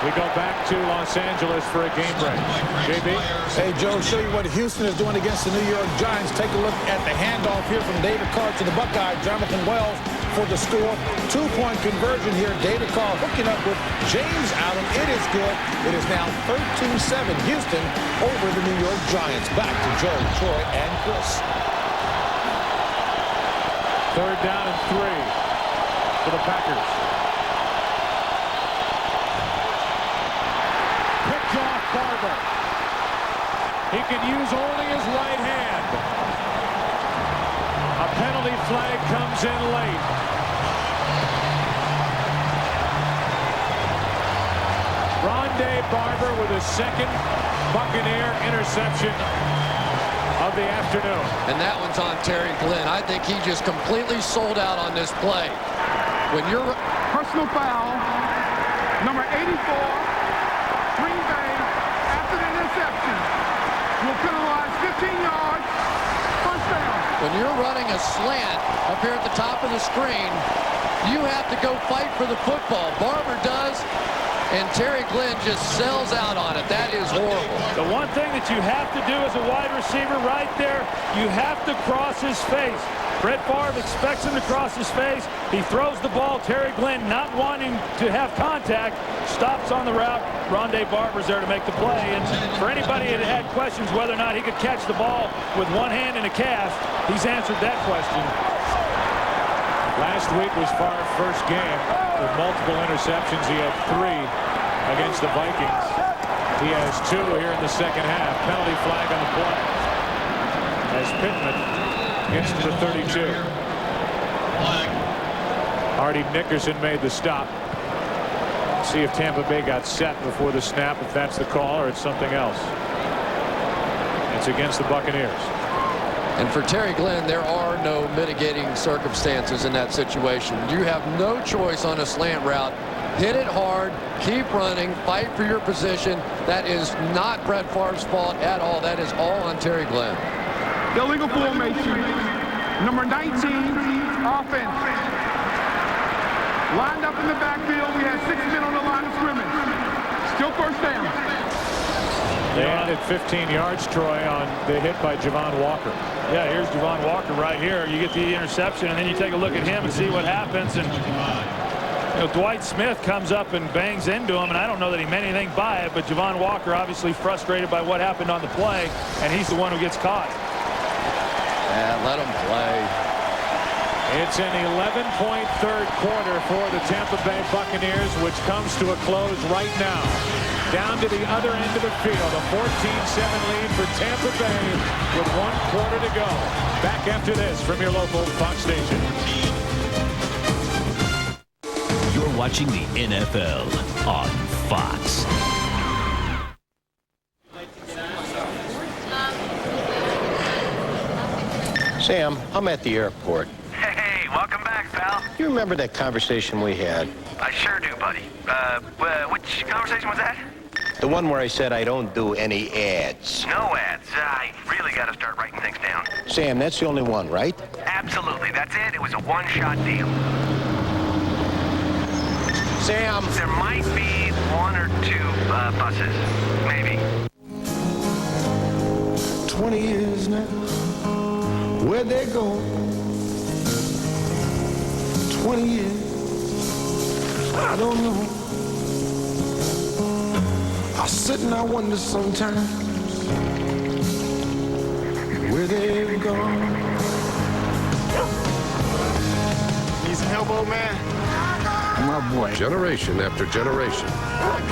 We go back to Los Angeles for a game break. JB? Hey, Joe, show you what Houston is doing against the New York Giants. Take a look at the handoff here from David Carr to the Buckeye. Jonathan Wells for the score. 2-point conversion here. David Carr hooking up with James Allen. It is good. It is now 13-7 Houston over the New York Giants. Back to Joe, Troy, and Chris. Third down and 3 for the Packers. Picked off Barber. He can use only his right hand. A penalty flag comes in late. Rondé Barber with his second Buccaneer interception of the afternoon. And that one's on Terry Glenn. I think he just completely sold out on this play. When you're... Personal foul, number 84, Green Bay, after the interception, will penalize 15 yards, first down. When you're running a slant up here at the top of the screen, you have to go fight for the football. Barber does, and Terry Glenn just sells out on it. That is horrible. The one thing that you have to do as a wide receiver right there, you have to cross his face. Brett Favre expects him to cross his face. He throws the ball. Terry Glenn, not wanting to have contact, stops on the route. Rondé Barber's there to make the play. And for anybody that had questions whether or not he could catch the ball with one hand in a cast, he's answered that question. Last week was Favre's first game with multiple interceptions. He had 3 against the Vikings. He has 2 here in the second half. Penalty flag on the play as Pittman gets to the 32. Hardy Nickerson made the stop. See if Tampa Bay got set before the snap, if that's the call, or it's something else. It's against the Buccaneers. And for Terry Glenn, there are no mitigating circumstances in that situation. You have no choice on a slant route. Hit it hard, keep running, fight for your position. That is not Brett Favre's fault at all. That is all on Terry Glenn. Illegal formation, number 19, offense. Lined up in the backfield, we had 6 men on the line of scrimmage. Still first down. They added 15 yards, Troy, on the hit by Javon Walker. Yeah, here's Javon Walker right here. You get the interception, and then you take a look at him and see what happens. And you know, Dwight Smith comes up and bangs into him, and I don't know that he meant anything by it, but Javon Walker obviously frustrated by what happened on the play, and he's the one who gets caught. Yeah, let him play. It's an 11-point third quarter for the Tampa Bay Buccaneers, which comes to a close right now. Down to the other end of the field, a 14-7 lead for Tampa Bay with 1 quarter to go. Back after this from your local Fox station. You're watching the NFL on Fox. Sam, I'm at the airport. Hey, welcome back, pal. You remember that conversation we had? I sure do, buddy. Which conversation was that? The one where I said I don't do any ads. No ads. I really got to start writing things down. Sam, that's the only one, right? Absolutely. That's it. It was a one-shot deal. Sam! There might be one or two buses. Maybe. 20 years now. Where'd they go? 20 years. I don't know. I sit and I wonder sometimes where they've gone. Need some help, old man? My boy. Generation after generation.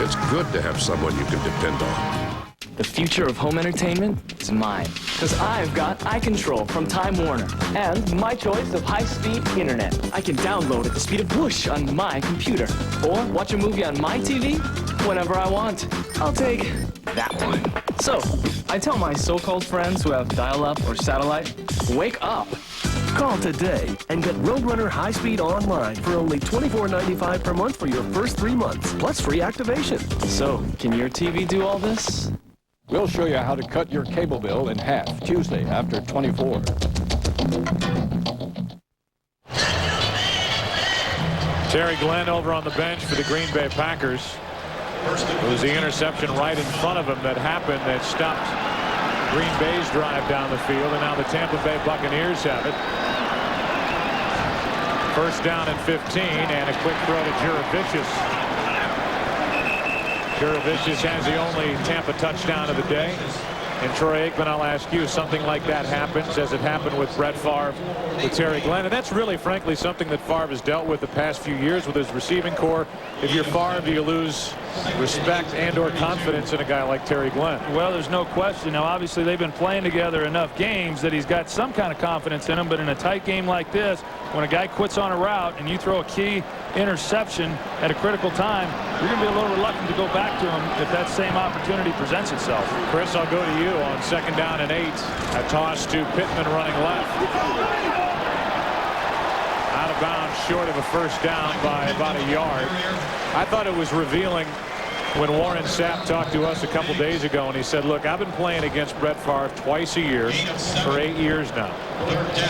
It's good to have someone you can depend on. The future of home entertainment is mine, because I've got eye control from Time Warner and my choice of high-speed internet. I can download at the speed of whoosh on my computer or watch a movie on my TV whenever I want. I'll take that one. So, I tell my so-called friends who have dial-up or satellite, wake up. Call today and get Roadrunner High Speed online for only $24.95 per month for your first 3 months, plus free activation. So, can your TV do all this? We'll show you how to cut your cable bill in half Tuesday after 24. Terry Glenn over on the bench for the Green Bay Packers. It was the interception right in front of him that happened that stopped Green Bay's drive down the field, and now the Tampa Bay Buccaneers have it. First down and 15, and a quick throw to Jurevicius. Jurevicius has the only Tampa touchdown of the day. And Troy Aikman, I'll ask you, something like that happens as it happened with Brett Favre, with Terry Glenn. And that's really, frankly, something that Favre has dealt with the past few years with his receiving core. If you're Favre, you lose respect and or confidence in a guy like Terry Glenn. Well, there's no question. Now, obviously, they've been playing together enough games that he's got some kind of confidence in him. But in a tight game like this, when a guy quits on a route and you throw a key interception at a critical time, you're going to be a little reluctant to go back to him if that same opportunity presents itself. Chris, I'll go to you on 2nd down and 8. A toss to Pittman running left. Out of bounds, short of a first down by about a yard. I thought it was revealing when Warren Sapp talked to us a couple days ago, and he said, look, I've been playing against Brett Favre twice a year for 8 years now.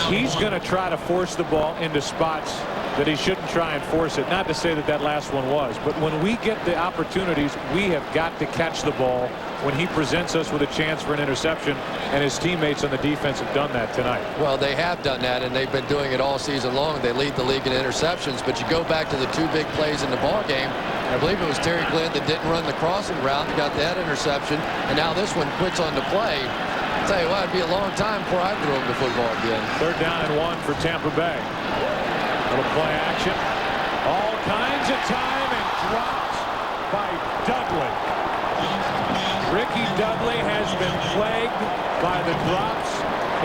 He's going to try to force the ball into spots that he shouldn't try and force it. Not to say that that last one was, but when we get the opportunities, we have got to catch the ball when he presents us with a chance for an interception, and his teammates on the defense have done that tonight. Well, they have done that, and they've been doing it all season long. They lead the league in interceptions, but you go back to the 2 big plays in the ball game. I believe it was Terry Glenn that didn't run the crossing route and got that interception, and now this one quits on the play. I'll tell you what, it'd be a long time before I throw him the football again. 3rd down and 1 for Tampa Bay. Little play action. All kinds of time, and dropped by Dudley. Ricky Dudley has been plagued by the drops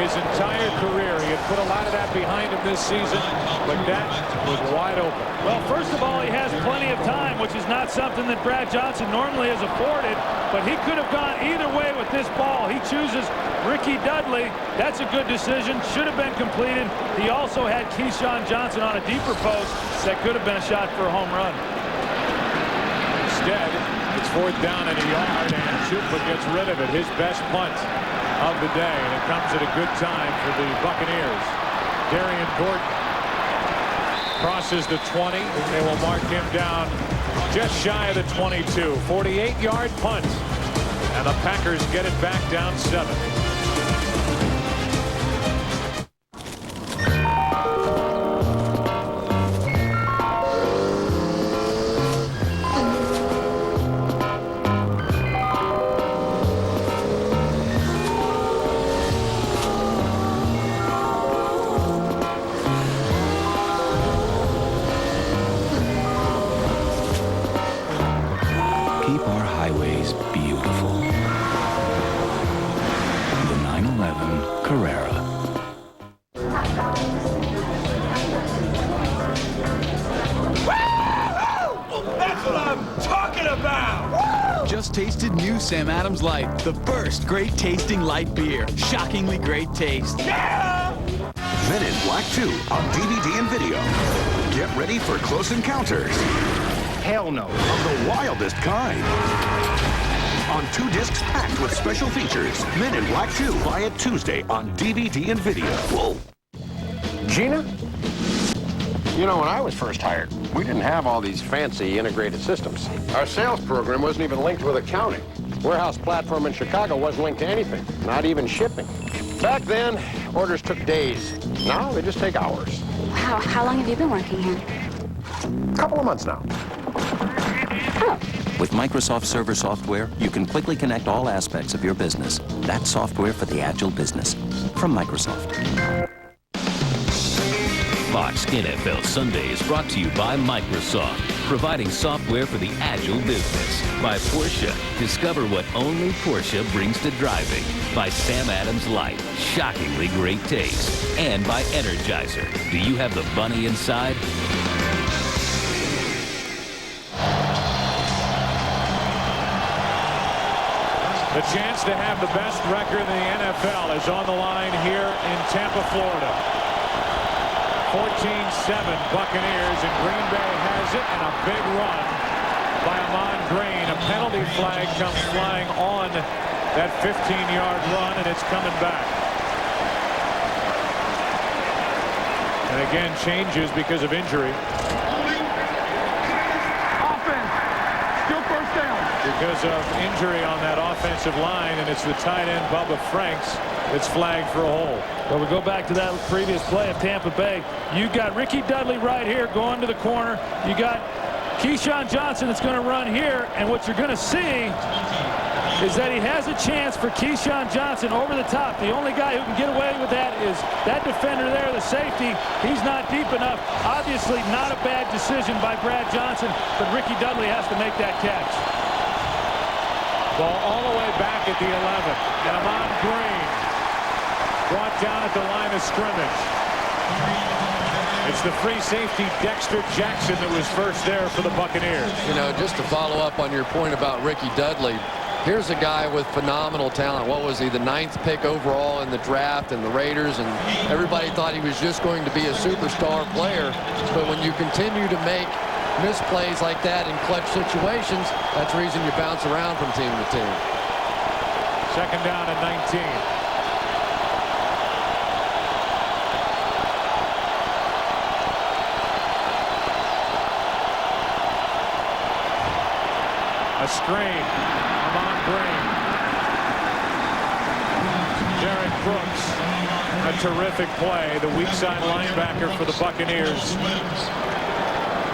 his entire career. He had put a lot of that behind him this season, but that was wide open. Well, first of all, he has plenty of time, which is not something that Brad Johnson normally has afforded, but he could have gone either way with this ball. He chooses Ricky Dudley. That's a good decision. Should have been completed. He also had Keyshawn Johnson on a deeper post that could have been a shot for a home run. Instead, it's 4th down and a yard, and Chupa gets rid of it. His best punt of the day, and it comes at a good time for the Buccaneers. Darian Gordon crosses the 20. They will mark him down just shy of the 22. 48-yard punt, and the Packers get it back down 7. Keep our highways beautiful. The 911 Carrera. That's what I'm talking about! Just tasted new Sam Adams Light, the first great tasting light beer. Shockingly great taste. Yeah! Men in Black 2 on DVD and video. Get ready for close encounters. Hell no. Of the wildest kind. On 2 discs packed with special features. Men in Black 2. Buy it Tuesday on DVD and video. Whoa. Gina? You know, when I was first hired, we didn't have all these fancy integrated systems. Our sales program wasn't even linked with accounting. Warehouse platform in Chicago wasn't linked to anything, not even shipping. Back then, orders took days. Now they just take hours. Wow, how long have you been working here? A couple of months now. With Microsoft Server software, you can quickly connect all aspects of your business. That's software for the agile business from Microsoft. Fox NFL Sunday is brought to you by Microsoft, providing software for the agile business. By Porsche, discover what only Porsche brings to driving. By Sam Adams Light, shockingly great taste. And by Energizer, do you have the bunny inside? The chance to have the best record in the NFL is on the line here in Tampa, Florida. 14-7 Buccaneers, and Green Bay has it, and a big run by Ahman Green. A penalty flag comes flying on that 15-yard run, and it's coming back. And again, changes because of injury. Because of injury on that offensive line, and it's the tight end Bubba Franks that's flagged for a hold. Well, we go back to that previous play of Tampa Bay. You got Ricky Dudley right here going to the corner. You got Keyshawn Johnson that's going to run here, and what you're going to see is that he has a chance for Keyshawn Johnson over the top. The only guy who can get away with that is that defender there, the safety. He's not deep enough. Obviously not a bad decision by Brad Johnson, but Ricky Dudley has to make that catch. Ball all the way back at the 11. And Ahman Green brought down at the line of scrimmage. It's the free safety Dexter Jackson that was first there for the Buccaneers. You know, just to follow up on your point about Ricky Dudley, here's a guy with phenomenal talent. What was he, the 9th pick overall in the draft in the Raiders, and everybody thought he was just going to be a superstar player. But when you continue to make misplays like that in clutch situations, that's the reason you bounce around from team to team. Second down and 19. A screen. Ahman Green. Derek Brooks. A terrific play. The weak side linebacker for the Buccaneers.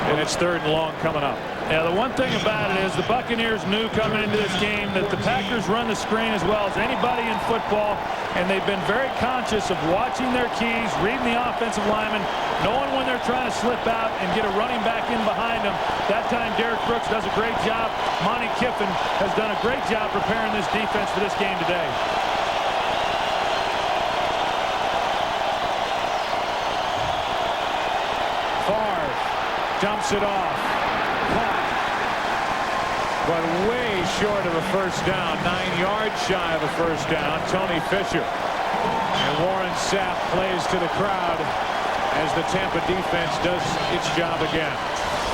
And it's 3rd and long coming up. Yeah, the one thing about it is the Buccaneers knew coming into this game that the Packers run the screen as well as anybody in football, and they've been very conscious of watching their keys, reading the offensive linemen, knowing when they're trying to slip out and get a running back in behind them. That time, Derek Brooks does a great job. Monty Kiffin has done a great job preparing this defense for this game today. Favre dumps it off. Caught. But way short of a first down. 9 yards shy of a first down. Tony Fisher. And Warren Sapp plays to the crowd as the Tampa defense does its job again.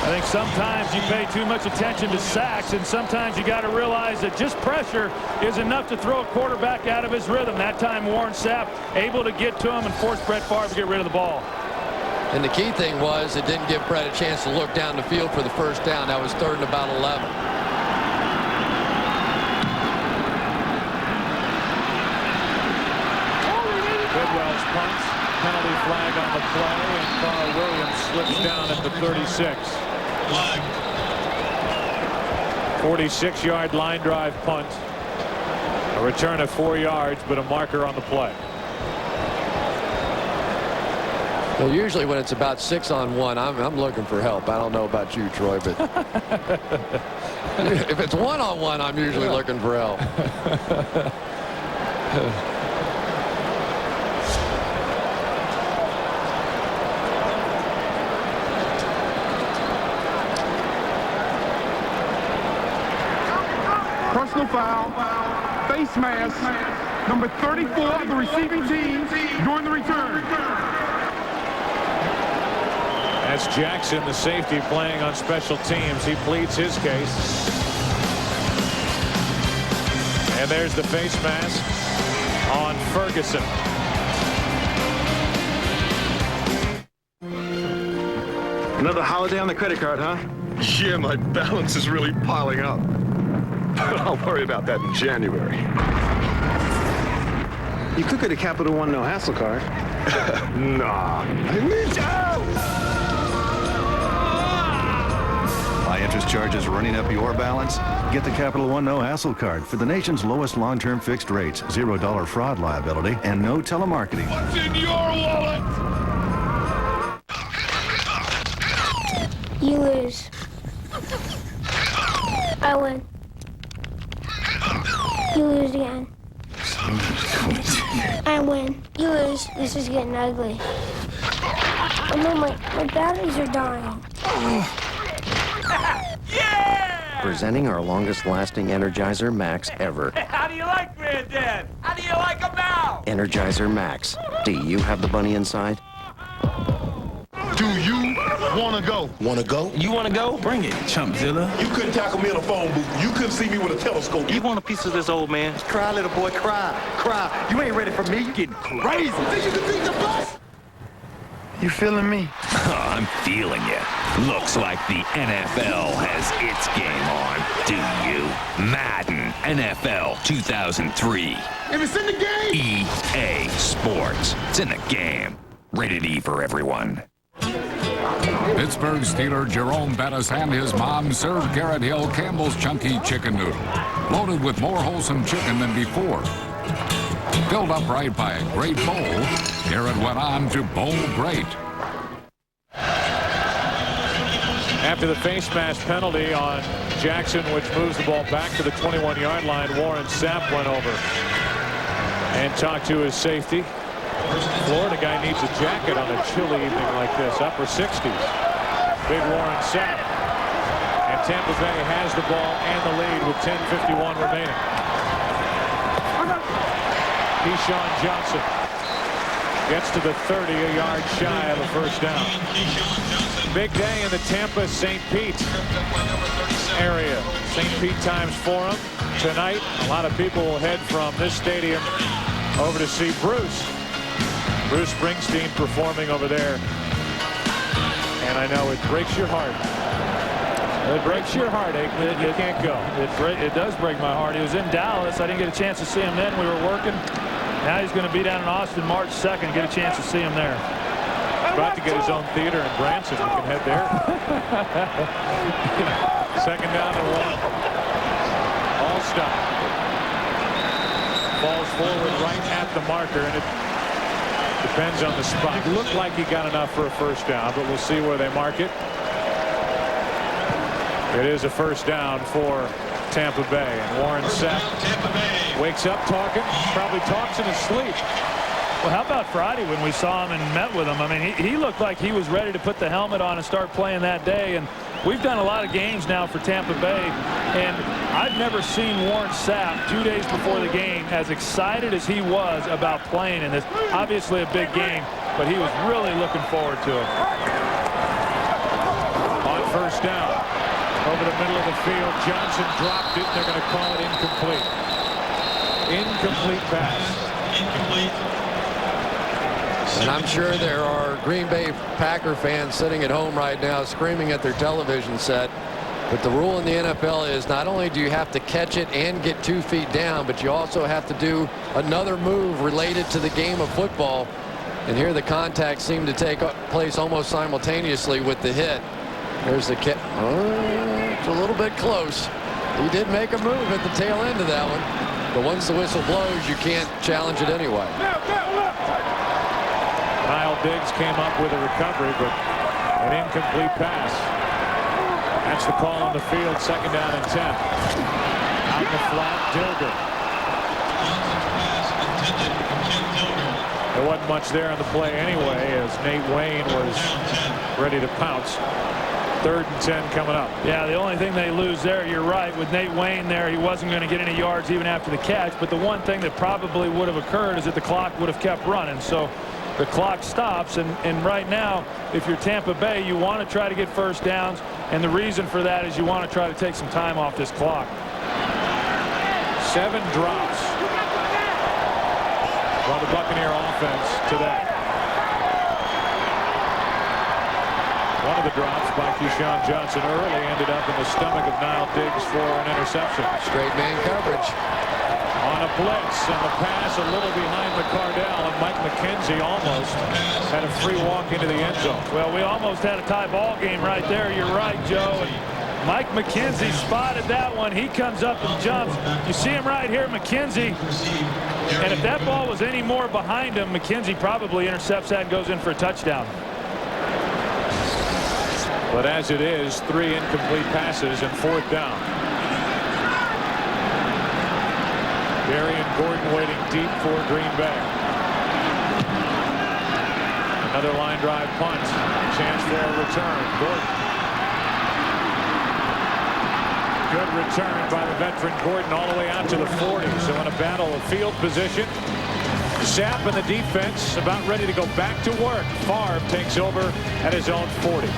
I think sometimes you pay too much attention to sacks, and sometimes you got to realize that just pressure is enough to throw a quarterback out of his rhythm. That time Warren Sapp able to get to him and force Brett Favre to get rid of the ball. And the key thing was it didn't give Brett a chance to look down the field for the first down. That was 3rd and about 11. Bidwell's punt. Penalty flag on the play, and Carl Williams slips down at the 36. 46-yard line drive punt. A return of 4 yards, but a marker on the play. Well, usually when it's about 6-on-1, I'm looking for help. I don't know about you, Troy, but if it's 1-on-1, I'm usually looking for help. Personal foul, face mask, number 34 of the receiving team during the return. That's Jackson, the safety, playing on special teams. He pleads his case. And there's the face mask on Ferguson. Another holiday on the credit card, huh? Yeah, my balance is really piling up. But I'll worry about that in January. You could get a Capital One no hassle card. Nah. I need High interest charges running up your balance? Get the Capital One no hassle card for the nation's lowest long-term fixed rates, $0 fraud liability, and no telemarketing. What's in your wallet? You lose. I win. You lose again. I win. You lose. This is getting ugly. Oh no, my batteries are dying. Yeah! Presenting our longest-lasting Energizer Max ever. How do you like me, Dad? How do you like them now? Energizer Max. Do you have the bunny inside? Do you want to go? Want to go? You want to go? Bring it, Chumpzilla. You couldn't tackle me in a phone booth. You couldn't see me with a telescope. You want a piece of this, old man? Cry, little boy, cry. Cry. You ain't ready for me. You getting crazy. Think you can beat the bus? You feeling me? I'm feeling you. Looks like the NFL has its game on. Do you? Madden NFL 2003. And it's in the game. EA Sports. It's in the game. Rated E for everyone. Pittsburgh Steeler Jerome Bettis and his mom served Garrett Hill Campbell's Chunky Chicken Noodle, loaded with more wholesome chicken than before. Filled up right by a great bowl, Garrett went on to bowl great. After the face mask penalty on Jackson, which moves the ball back to the 21-yard line, Warren Sapp went over and talked to his safety. Florida guy needs a jacket on a chilly evening like this. Upper 60s. Big Warren Sapp. And Tampa Bay has the ball and the lead with 10:51 remaining. Keyshawn Johnson gets to the 30, a yard shy of a first down. Big day in the Tampa St. Pete area. St. Pete Times Forum tonight. A lot of people will head from this stadium over to see Bruce Springsteen performing over there. And I know it breaks your heart. It breaks your heart, Aikman. You can't go. It does break my heart. He was in Dallas. I didn't get a chance to see him then. We were working. Now he's going to be down in Austin March 2nd. Get a chance to see him there. About to get his own theater in Branson. We can head there. Second down and 1. All stop. Falls forward right at the marker, and it depends on the spot. It looked like he got enough for a first down, but we'll see where they mark it. It is a first down for Tampa Bay, and Warren Sapp wakes up talking, probably talks in his sleep. Well, how about Friday when we saw him and met with him? I mean, he looked like he was ready to put the helmet on and start playing that day. And we've done a lot of games now for Tampa Bay, and I've never seen Warren Sapp 2 days before the game as excited as he was about playing in this. Obviously a big game, but he was really looking forward to it. On first down, over the middle of the field, Johnson dropped it. They're going to call it incomplete. Incomplete pass. Incomplete. And I'm sure there are Green Bay Packer fans sitting at home right now screaming at their television set. But the rule in the NFL is not only do you have to catch it and get 2 feet down, but you also have to do another move related to the game of football. And here the contact seemed to take place almost simultaneously with the hit. There's the kick. Oh, it's a little bit close. He did make a move at the tail end of that one. But once the whistle blows, you can't challenge it anyway. Kyle Diggs came up with a recovery, but an incomplete pass. That's the call on the field, second down and 10. Out in the flat, Dilger. There wasn't much there on the play anyway, as Nate Wayne was ready to pounce. 3rd and 10 coming up. Yeah, the only thing they lose there, you're right, with Nate Wayne there, he wasn't going to get any yards even after the catch, but the one thing that probably would have occurred is that the clock would have kept running. So the clock stops, and right now, if you're Tampa Bay, you want to try to get first downs, and the reason for that is you want to try to take some time off this clock. 7 drops by the Buccaneer offense today. One of the drops by Keyshawn Johnson early ended up in the stomach of Niall Diggs for an interception. Straight man coverage. On a blitz, and the pass a little behind McCardell, and Mike McKenzie almost had a free walk into the end zone. Well, we almost had a tie ball game right there. You're right, Joe. And Mike McKenzie spotted that one. He comes up and jumps. You see him right here, McKenzie. And if that ball was any more behind him, McKenzie probably intercepts that and goes in for a touchdown. But as it is, 3 incomplete passes and 4th down. Berry and Gordon waiting deep for Green Bay. Another line drive punt. Chance for a return. Gordon. Good return by the veteran Gordon all the way out to the 40. So in a battle of field position, Sapp and the defense about ready to go back to work. Favre takes over at his own 40.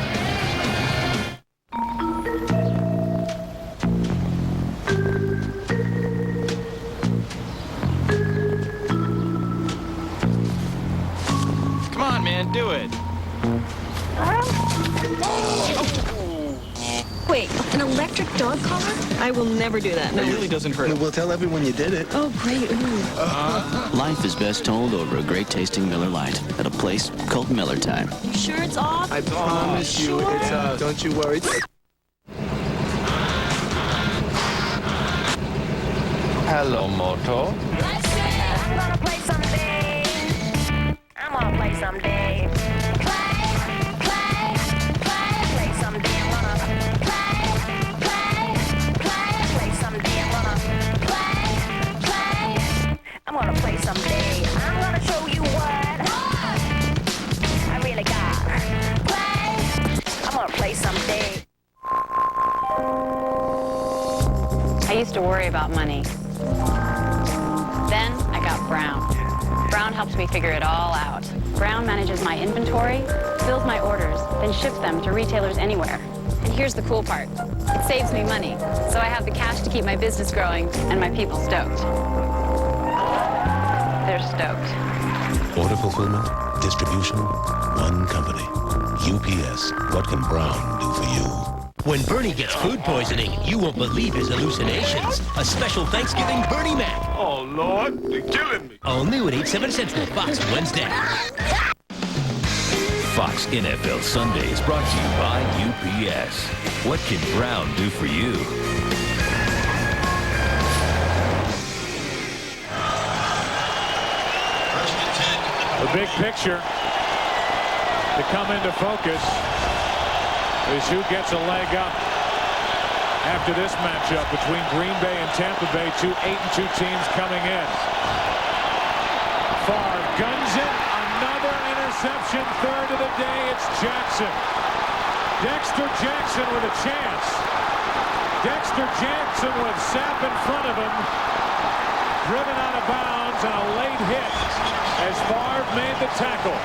Do it. Wait, an electric dog collar? I will never do that. No. It really doesn't hurt. We'll tell everyone you did it. Oh, great. Life is best told over a great tasting Miller Lite at a place called Miller Time. You sure it's off? I promise you, sure? it's don't you worry. Hello, Moto. I'm gonna play someday. I'm gonna play someday. Play someday. I'm gonna play someday. I'm gonna play. I'm gonna play someday. I'm gonna show you what I really got. I'm gonna play someday. I used to worry about money. Then I got Brown. Brown helps me figure it all out. Brown manages my inventory, fills my orders, then ships them to retailers anywhere. And here's the cool part. It saves me money, so I have the cash to keep my business growing and my people stoked. They're stoked. Order fulfillment, distribution, one company. UPS. What can Brown do for you? When Bernie gets food poisoning, you won't believe his hallucinations. A special Thanksgiving Bernie Mac. Oh, Lord, you're killing me. All new at 8/7 Central, Fox Wednesday. Fox NFL Sunday is brought to you by UPS. What can Brown do for you? The big picture to come into focus is who gets a leg up after this matchup between Green Bay and Tampa Bay, 2 8-2 teams coming in. Favre guns it, another interception, 3rd of the day. It's Jackson. Dexter Jackson with a chance. Dexter Jackson with Sapp in front of him, driven out of bounds, and a late hit as Favre made the tackle.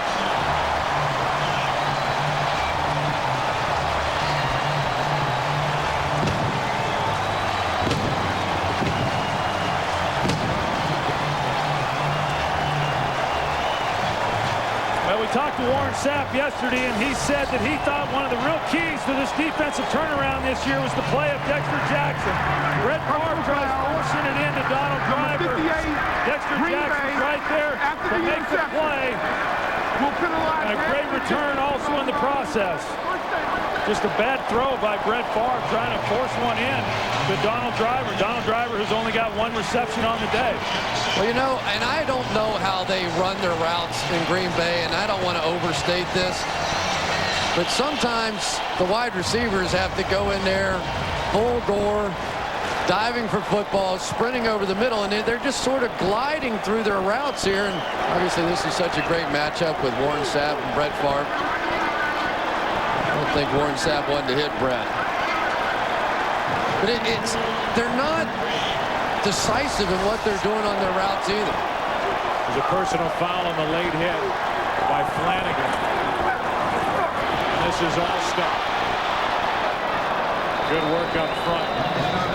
We talked to Warren Sapp yesterday, and he said that he thought one of the real keys to this defensive turnaround this year was the play of Dexter Jackson. Brett Favre tries forcing it into Donald Driver. Dexter Jackson's right there to make the play. And a great return also in the process. Just a bad throw by Brett Favre trying to force one in to Donald Driver. Donald Driver, who's only got 1 reception on the day. Well, you know, and I don't know how they run their routes in Green Bay, and I don't want to overstate this, but sometimes the wide receivers have to go in there full bore, diving for footballs, sprinting over the middle, and they're just sort of gliding through their routes here. And obviously this is such a great matchup with Warren Sapp and Brett Favre. I don't think Warren Sapp wanted to hit Brett. But they're not decisive in what they're doing on their routes either. There's a personal foul on the late hit by Flanagan. This is all stopped. Good work up front.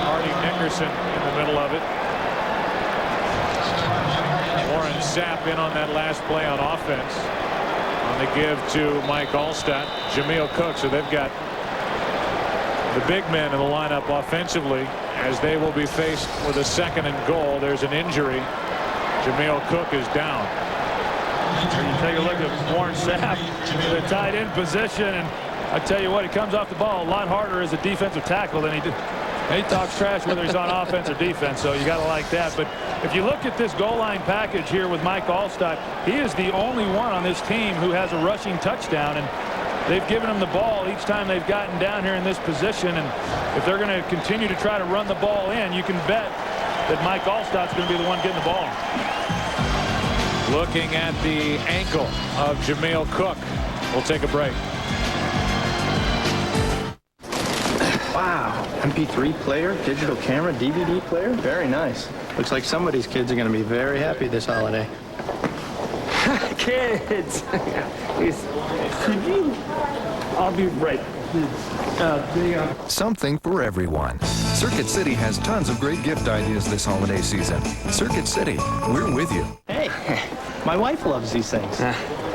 Hardy Nickerson in the middle of it. Warren Sapp in on that last play on offense. On the give to Mike Allstott, Jameel Cook. So they've got the big men in the lineup offensively as they will be faced with a 2nd and goal. There's an injury. Jameel Cook is down. You take a look at Warren Sapp, the tight end position, and I tell you what, he comes off the ball a lot harder as a defensive tackle than he did. He talks trash whether he's on offense or defense, so you got to like that. But if you look at this goal line package here with Mike Allstott, he is the only one on this team who has a rushing touchdown, and they've given him the ball each time they've gotten down here in this position. And if they're going to continue to try to run the ball in, you can bet that Mike Allstott's going to be the one getting the ball. Looking at the ankle of Jameel Cook. We'll take a break. Wow. MP3 player, digital camera, DVD player. Very nice. Looks like somebody's kids are going to be very happy this holiday. Kids! Could you... I'll be right. Something for everyone. Circuit City has tons of great gift ideas this holiday season. Circuit City, we're with you. Hey, my wife loves these things.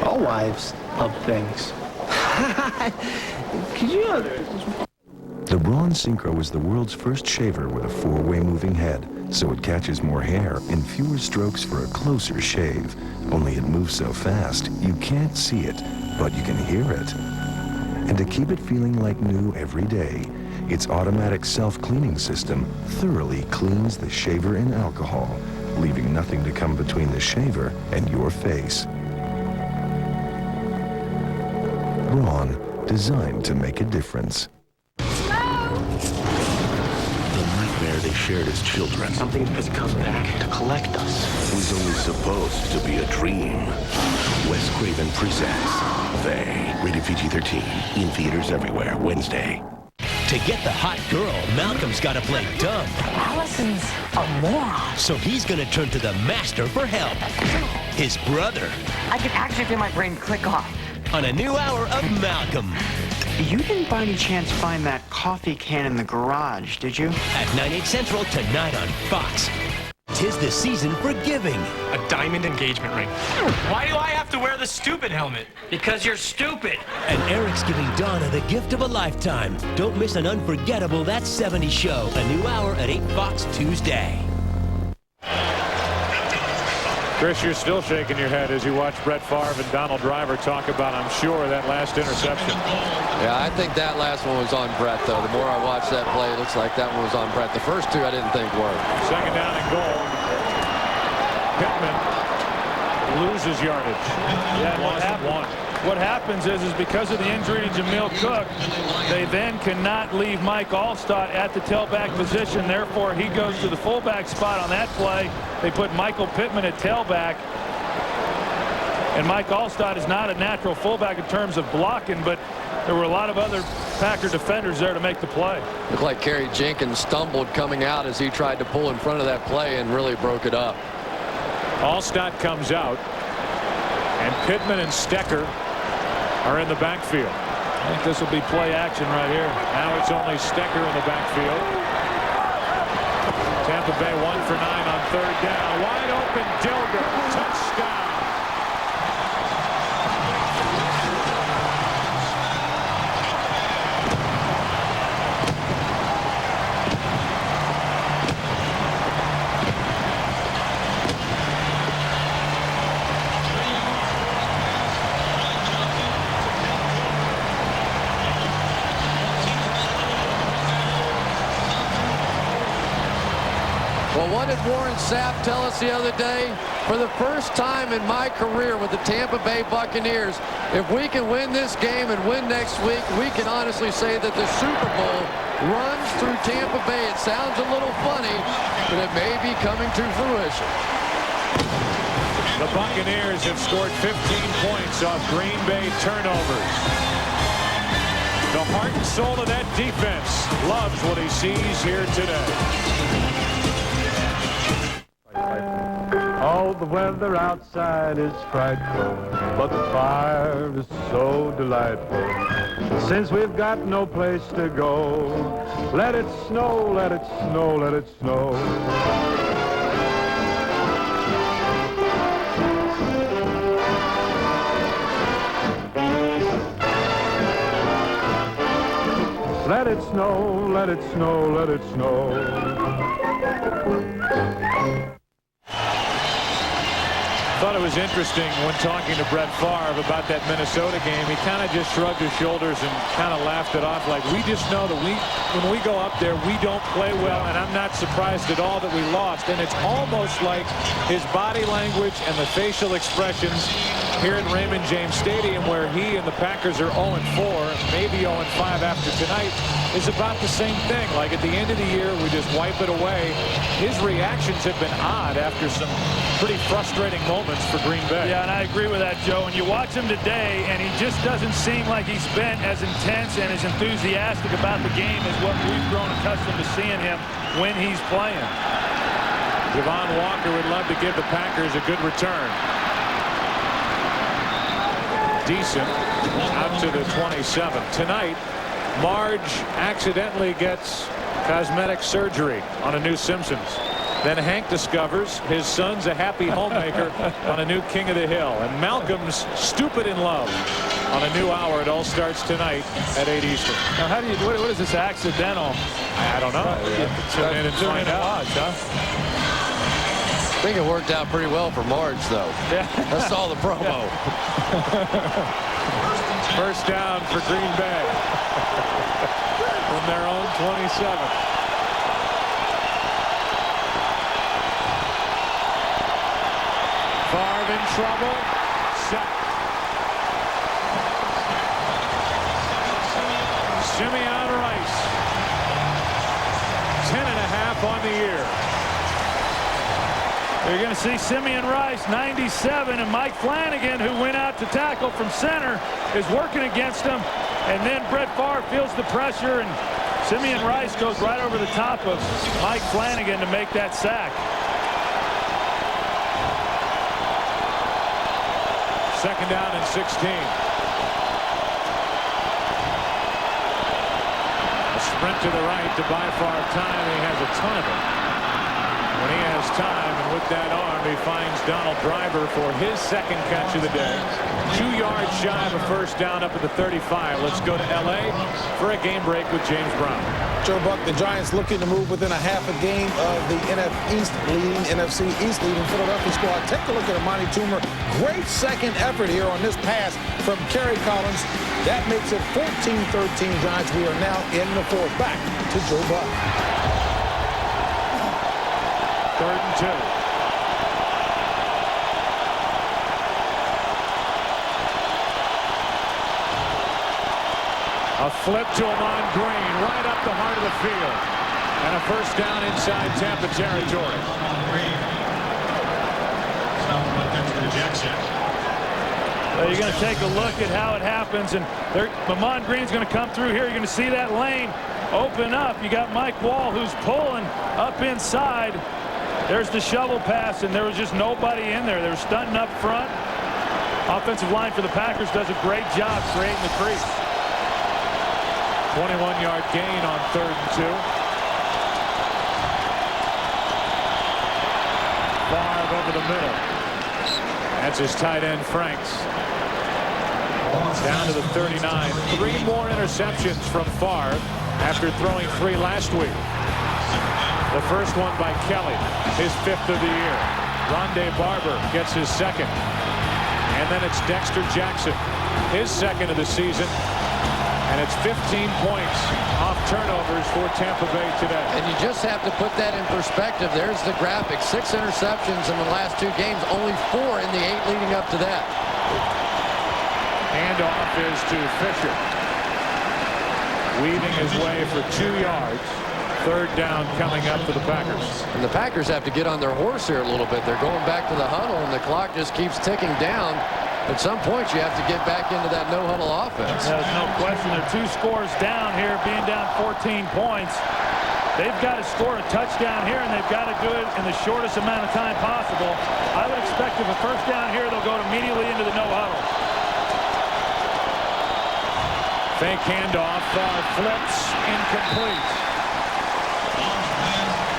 All wives love things. Could you... The Braun Synchro is the world's first shaver with a 4-way moving head, so it catches more hair in fewer strokes for a closer shave. Only it moves so fast, you can't see it, but you can hear it. And to keep it feeling like new every day, its automatic self-cleaning system thoroughly cleans the shaver in alcohol, leaving nothing to come between the shaver and your face. Braun, designed to make a difference. They shared as children. Something has come back to collect us. It was only supposed to be a dream. Wes Craven presents Faye. Rated PG-13. In theaters everywhere. Wednesday. To get the hot girl, Malcolm's got to play dumb. Allison's a moron. So he's going to turn to the master for help. His brother. I can actually feel my brain click off. On a new hour of Malcolm. You didn't by any chance find that coffee can in the garage, did you? At 9/8 Central tonight on Fox. 'Tis the season for giving. A diamond engagement ring. Why do I have to wear the stupid helmet? Because you're stupid. And Eric's giving Donna the gift of a lifetime. Don't miss an unforgettable That 70s Show. A new hour at 8 Fox Tuesday. Chris, you're still shaking your head as you watch Brett Favre and Donald Driver talk about, I'm sure, that last interception. Yeah, I think that last one was on Brett, though. The more I watch that play, it looks like that one was on Brett. The first two I didn't think were. 2nd down and goal. Pittman loses yardage. Yeah, what happens is because of the injury to Jameel Cook, they then cannot leave Mike Allstott at the tailback position. Therefore, he goes to the fullback spot on that play. They put Michael Pittman at tailback. And Mike Allstott is not a natural fullback in terms of blocking, but there were a lot of other Packer defenders there to make the play. Looked like Kerry Jenkins stumbled coming out as he tried to pull in front of that play and really broke it up. Allstott comes out, and Pittman and Stecker are in the backfield. I think this will be play action right here. Now it's only Stecker in the backfield. Tampa Bay 1 for 9 on 3rd down. Wide open, Dilger. Touchdown. Well, what did Warren Sapp tell us the other day? For the first time in my career with the Tampa Bay Buccaneers, if we can win this game and win next week, we can honestly say that the Super Bowl runs through Tampa Bay. It sounds a little funny, but it may be coming to fruition. The Buccaneers have scored 15 points off Green Bay turnovers. The heart and soul of that defense loves what he sees here today. Oh, the weather outside is frightful, but the fire is so delightful. Since we've got no place to go, let it snow, let it snow, let it snow. it snow, let it snow, let it snow. Thought it was interesting when talking to Brett Favre about that Minnesota game. He kind of just shrugged his shoulders and kind of laughed it off like, we just know that when we go up there, we don't play well, and I'm not surprised at all that we lost. And it's almost like his body language and the facial expressions here at Raymond James Stadium, where he and the Packers are 0-4, maybe 0-5 after tonight, is about the same thing. Like at the end of the year, we just wipe it away. His reactions have been odd after some pretty frustrating moments for Green Bay. Yeah, and I agree with that, Joe. And you watch him today, and he just doesn't seem like he's been as intense and as enthusiastic about the game as what we've grown accustomed to seeing him when he's playing. Javon Walker would love to give the Packers a good return. Decent out to the 27. Tonight, Marge accidentally gets cosmetic surgery on a new Simpsons. Then Hank discovers his son's a happy homemaker on a new King of the Hill. And Malcolm's stupid in love on a new hour. It all starts tonight at 8 Eastern. Now, how do you, what is this accidental? I don't know. You have to tune in and find out. I think it worked out pretty well for Marge, though. Yeah. I saw the promo. First down for Green Bay from their own 27. Favre in trouble. Sapp. Simeon Rice. 10.5 on the year. You're going to see Simeon Rice, 97, and Mike Flanagan, who went out to tackle from center, is working against him. And then Brett Favre feels the pressure, and Simeon Rice goes right over the top of Mike Flanagan to make that sack. Second down and 16. A sprint to the right to buy Favre time. He has a ton of it. When he has time, and with that arm, he finds Donald Driver for his second catch of the day. 2 yards shy of a first down up at the 35. Let's go to L.A. for a game break with James Brown. Joe Buck, the Giants looking to move within a half a game of the NFC East leading Philadelphia squad. Take a look at Amani Toomer. Great second effort here on this pass from Kerry Collins. That makes it 14-13 Giants. We are now in the fourth. Back to Joe Buck. 3rd and 2. A flip to Amon Green right up the heart of the field. And a first down inside Tampa territory. So you're going to take a look at how it happens, and Amon Green's going to come through here. You're going to see that lane open up. You got Mike Wall, who's pulling up inside. There's the shovel pass, and there was just nobody in there. They were stunting up front. Offensive line for the Packers does a great job creating the crease. 21-yard gain on 3rd and 2. Favre over the middle. That's his tight end, Franks. Down to the 39. 3 more interceptions from Favre after throwing 3 last week. The first one by Kelly, his 5th of the year. Rondé Barber gets his 2nd. And then it's Dexter Jackson, his 2nd of the season. And it's 15 points off turnovers for Tampa Bay today. And you just have to put that in perspective. There's the graphic. 6 interceptions in the last 2 games, only 4 in the 8 leading up to that. Handoff is to Fisher. Weaving his way for 2 yards. 3rd down coming up for the Packers. And the Packers have to get on their horse here a little bit. They're going back to the huddle, and the clock just keeps ticking down. At some point, you have to get back into that no-huddle offense. There's no question. They're 2 scores down here, being down 14 points. They've got to score a touchdown here, and they've got to do it in the shortest amount of time possible. I would expect if a first down here, they'll go immediately into the no-huddle. Fake handoff. Flips. Incomplete.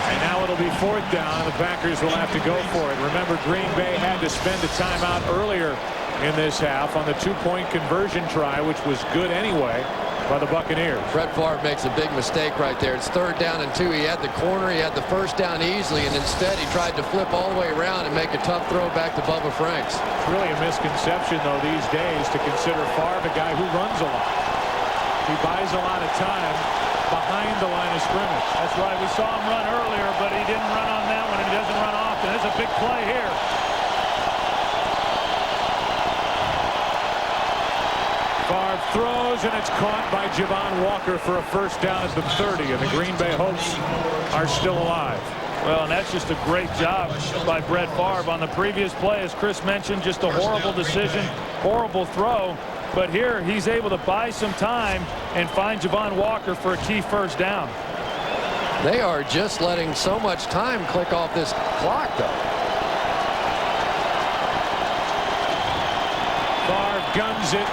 And now it'll be 4th down, and the Packers will have to go for it. Remember, Green Bay had to spend a timeout earlier in this half on the 2-point conversion try, which was good anyway. by the Buccaneers. Brett Favre makes a big mistake right there. It's 3rd down and 2. He had the corner. He had the 1st down easily, and instead he tried to flip all the way around and make a tough throw back to Bubba Franks. It's really a misconception, though, these days to consider Favre a guy who runs a lot. He buys a lot of time behind the line of scrimmage. That's why we saw him run earlier, but he didn't run on that one, and he doesn't run often. There's a big play here. Favre throws, and it's caught by Javon Walker for a 1st down at the 30, and the Green Bay Hopes are still alive. Well, and that's just a great job by Brett Favre on the previous play. As Chris mentioned, just a horrible decision, horrible throw. But here, he's able to buy some time and find Javon Walker for a key 1st down. They are just letting so much time click off this clock, though. Favre guns it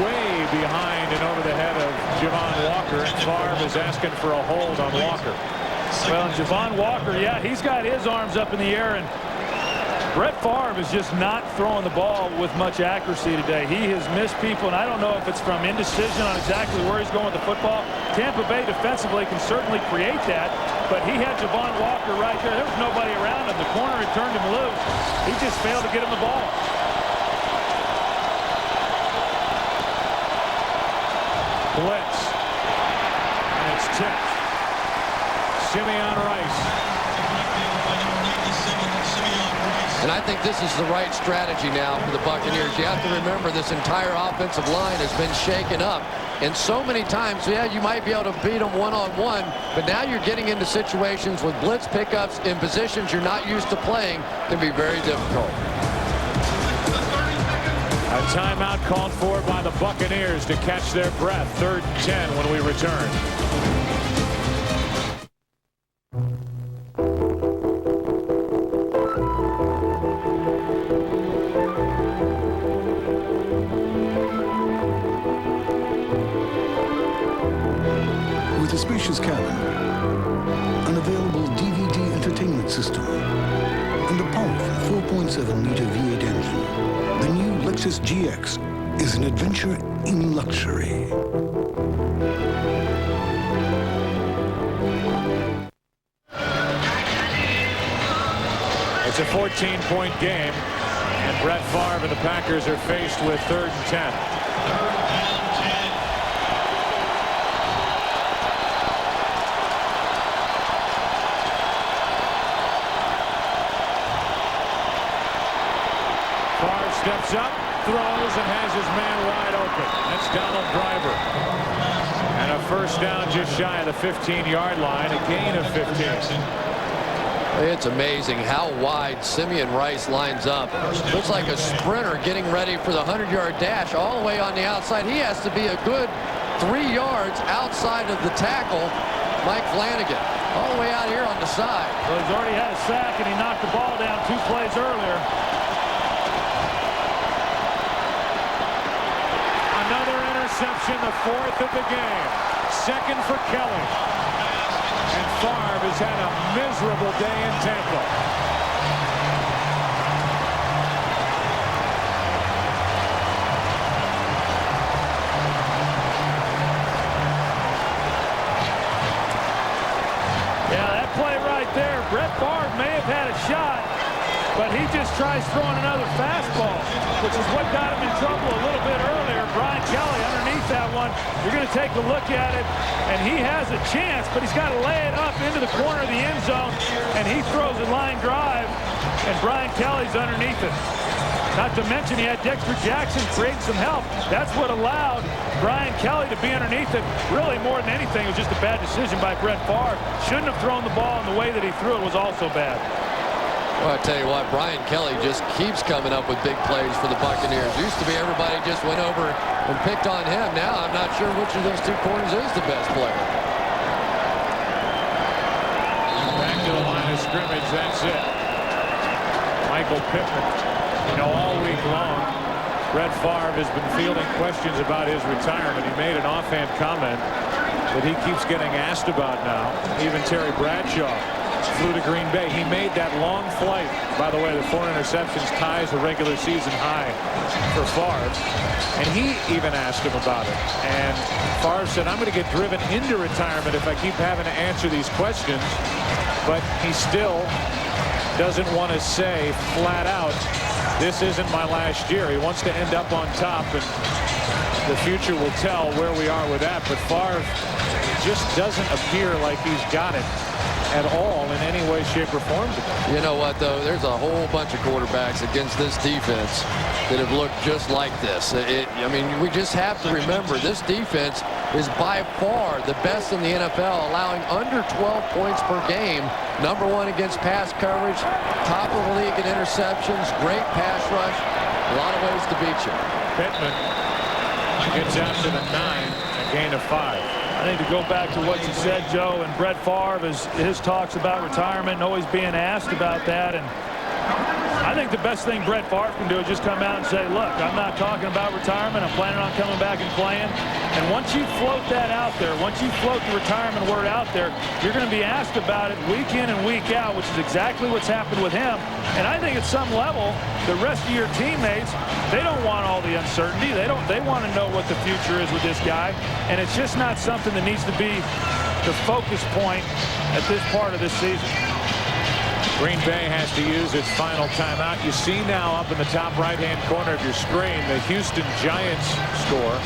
way behind and over the head of Javon Walker, and Favre is asking for a hold on Walker. Well, Javon Walker, yeah, he's got his arms up in the air, and Brett Favre is just not throwing the ball with much accuracy today. He has missed people, and I don't know if it's from indecision on exactly where he's going with the football. Tampa Bay defensively can certainly create that, but he had Javon Walker right there. There was nobody around him. The corner had turned him loose. He just failed to get him the ball. Blitz. And it's tipped. Simeon Rice. And I think this is the right strategy now for the Buccaneers. You have to remember this entire offensive line has been shaken up. And so many times, yeah, you might be able to beat them one-on-one, but now you're getting into situations with blitz pickups in positions you're not used to playing can be very difficult. A timeout called for by the Buccaneers to catch their breath. 3rd and 10 when we return. With a spacious cabin, an available DVD entertainment system, and a powerful 4.7-liter V8 engine, the new Lexus GX is an adventure in luxury. It's a 14-point game, and Brett Favre and the Packers are faced with 3rd and 10. Steps up, throws, and has his man wide open. That's Donald Driver. And a 1st down just shy of the 15-yard line, a gain of 15. It's amazing how wide Simeon Rice lines up. Looks like a sprinter getting ready for the 100-yard dash all the way on the outside. He has to be a good 3 yards outside of the tackle, Mike Flanagan, all the way out here on the side. Well, he's already had a sack, and he knocked the ball down 2 plays earlier. Interception, the 4th of the game. 2nd for Kelly. And Favre has had a miserable day in Tampa. Yeah, that play right there, Brett Favre may have had a shot, but he just tries throwing another fastball, which is what got him in trouble a little bit earlier. Brian Kelly underneath that one. You're going to take a look at it, and he has a chance, but he's got to lay it up into the corner of the end zone, and he throws a line drive, and Brian Kelly's underneath it. Not to mention he had Dexter Jackson create some help. That's what allowed Brian Kelly to be underneath it. Really, more than anything, it was just a bad decision by Brett Favre. Shouldn't have thrown the ball, and the way that he threw it was also bad. Well, I tell you what, Brian Kelly just keeps coming up with big plays for the Buccaneers. Used to be everybody just went over and picked on him. Now I'm not sure which of those 2 corners is the best player. Back to the line of scrimmage, that's it. Michael Pittman. You know, all week long, Brett Favre has been fielding questions about his retirement. He made an offhand comment that he keeps getting asked about now. Even Terry Bradshaw flew to Green Bay. He made that long flight. By the way, the 4 interceptions ties a regular season high for Favre. And he even asked him about it. And Favre said, I'm going to get driven into retirement if I keep having to answer these questions. But he still doesn't want to say flat out, this isn't my last year. He wants to end up on top, and the future will tell where we are with that. But Favre just doesn't appear like he's got it at all in any way, shape, or form today. You know what, though? There's a whole bunch of quarterbacks against this defense that have looked just like this. I mean, we just have to remember this defense is by far the best in the NFL, allowing under 12 points per game. Number 1 against pass coverage, top of the league in interceptions, great pass rush. A lot of ways to beat you. Pittman gets out to the 9, a gain of 5. I think to go back to what you said, Joe, and Brett Favre, his talks about retirement and always being asked about that. And I think the best thing Brett Favre can do is just come out and say, look, I'm not talking about retirement. I'm planning on coming back and playing. And once you float that out there, once you float the retirement word out there, you're going to be asked about it week in and week out, which is exactly what's happened with him. And I think at some level, the rest of your teammates, they don't want all the uncertainty. They want to know what the future is with this guy. And it's just not something that needs to be the focus point at this part of this season. Green Bay has to use its final timeout. You see now up in the top right-hand corner of your screen, the Houston Giants score.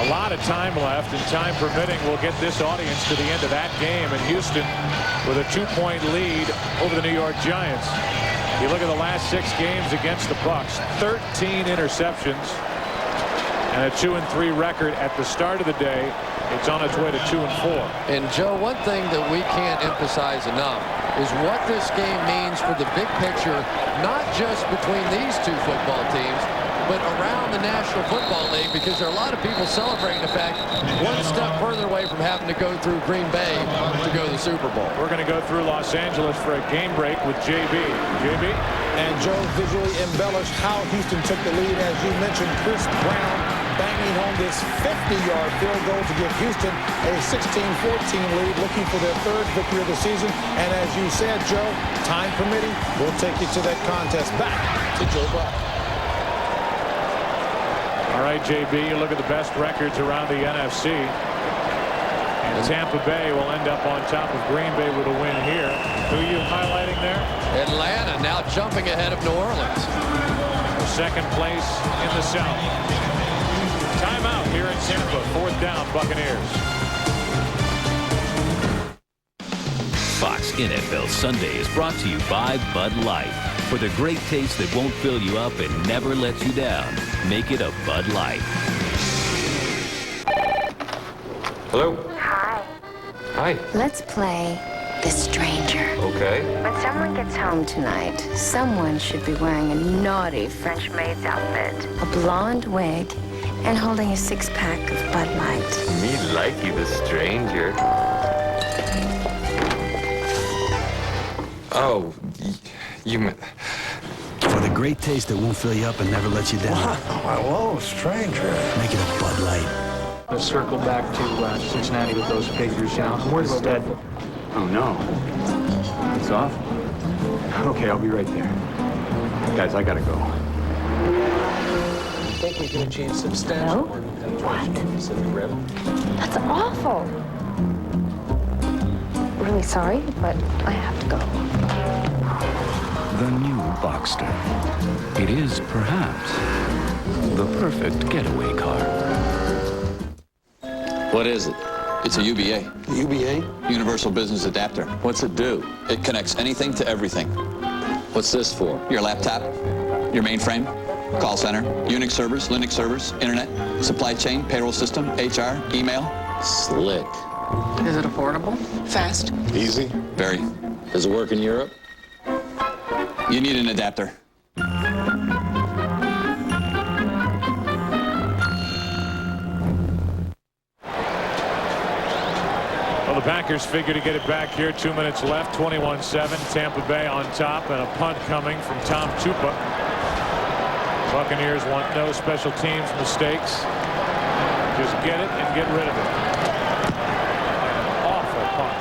A lot of time left, and time permitting, we'll get this audience to the end of that game. And Houston with a 2-point lead over the New York Giants. You look at the last 6 games against the Bucs, 13 interceptions and a 2-3 record at the start of the day. It's on its way to 2-4. And Joe, one thing that we can't emphasize enough is what this game means for the big picture, not just between these two football teams, but around the National Football League, because there are a lot of people celebrating the fact one step further away from having to go through Green Bay to go to the Super Bowl. We're going to go through Los Angeles for a game break with JB. JB? And Joe visually embellished how Houston took the lead. As you mentioned, Chris Brown banging home this 50-yard field goal to give Houston a 16-14 lead, looking for their 3rd victory of the season. And as you said, Joe, time permitting, we'll take you to that contest. Back to Joe Buck. All right, JB, you look at the best records around the NFC. And Tampa Bay will end up on top of Green Bay with a win here. Who are you highlighting there? Atlanta now jumping ahead of New Orleans. Second place in the South. Timeout here in Tampa. 4th down, Buccaneers. Fox NFL Sunday is brought to you by Bud Light. For the great taste that won't fill you up and never lets you down, make it a Bud Light. Hello? Hi. Hi. Let's play The Stranger. Okay. When someone gets home tonight, someone should be wearing a naughty French maid's outfit, a blonde wig, and holding a 6-pack of Bud Light. Me like you, the stranger. Oh, you meant... For the great taste that won't fill you up and never let you down. Wow, hello, stranger. Make it a Bud Light. Let's circle back to Cincinnati with those figures, you know. Where's Dad? Oh, no. It's off? Okay, I'll be right there. Guys, I gotta go. I think we can achieve substantial penetration in the Pacific Rim. That's awful. Really sorry, but I have to go. The new Boxster. It is, perhaps, the perfect getaway car. What is it? It's a UBA. UBA? Universal Business Adapter. What's it do? It connects anything to everything. What's this for? Your laptop, your mainframe, call center, Unix servers, Linux servers, internet, supply chain, payroll system, HR, email. Slick. Is it affordable? Fast? Easy. Very. Does it work in Europe? You need an adapter. Well, the Packers figure to get it back here. 2 minutes left. 21-7. Tampa Bay on top, and a punt coming from Tom Tupa. Buccaneers want no special teams mistakes. Just get it and get rid of it. Awful punt.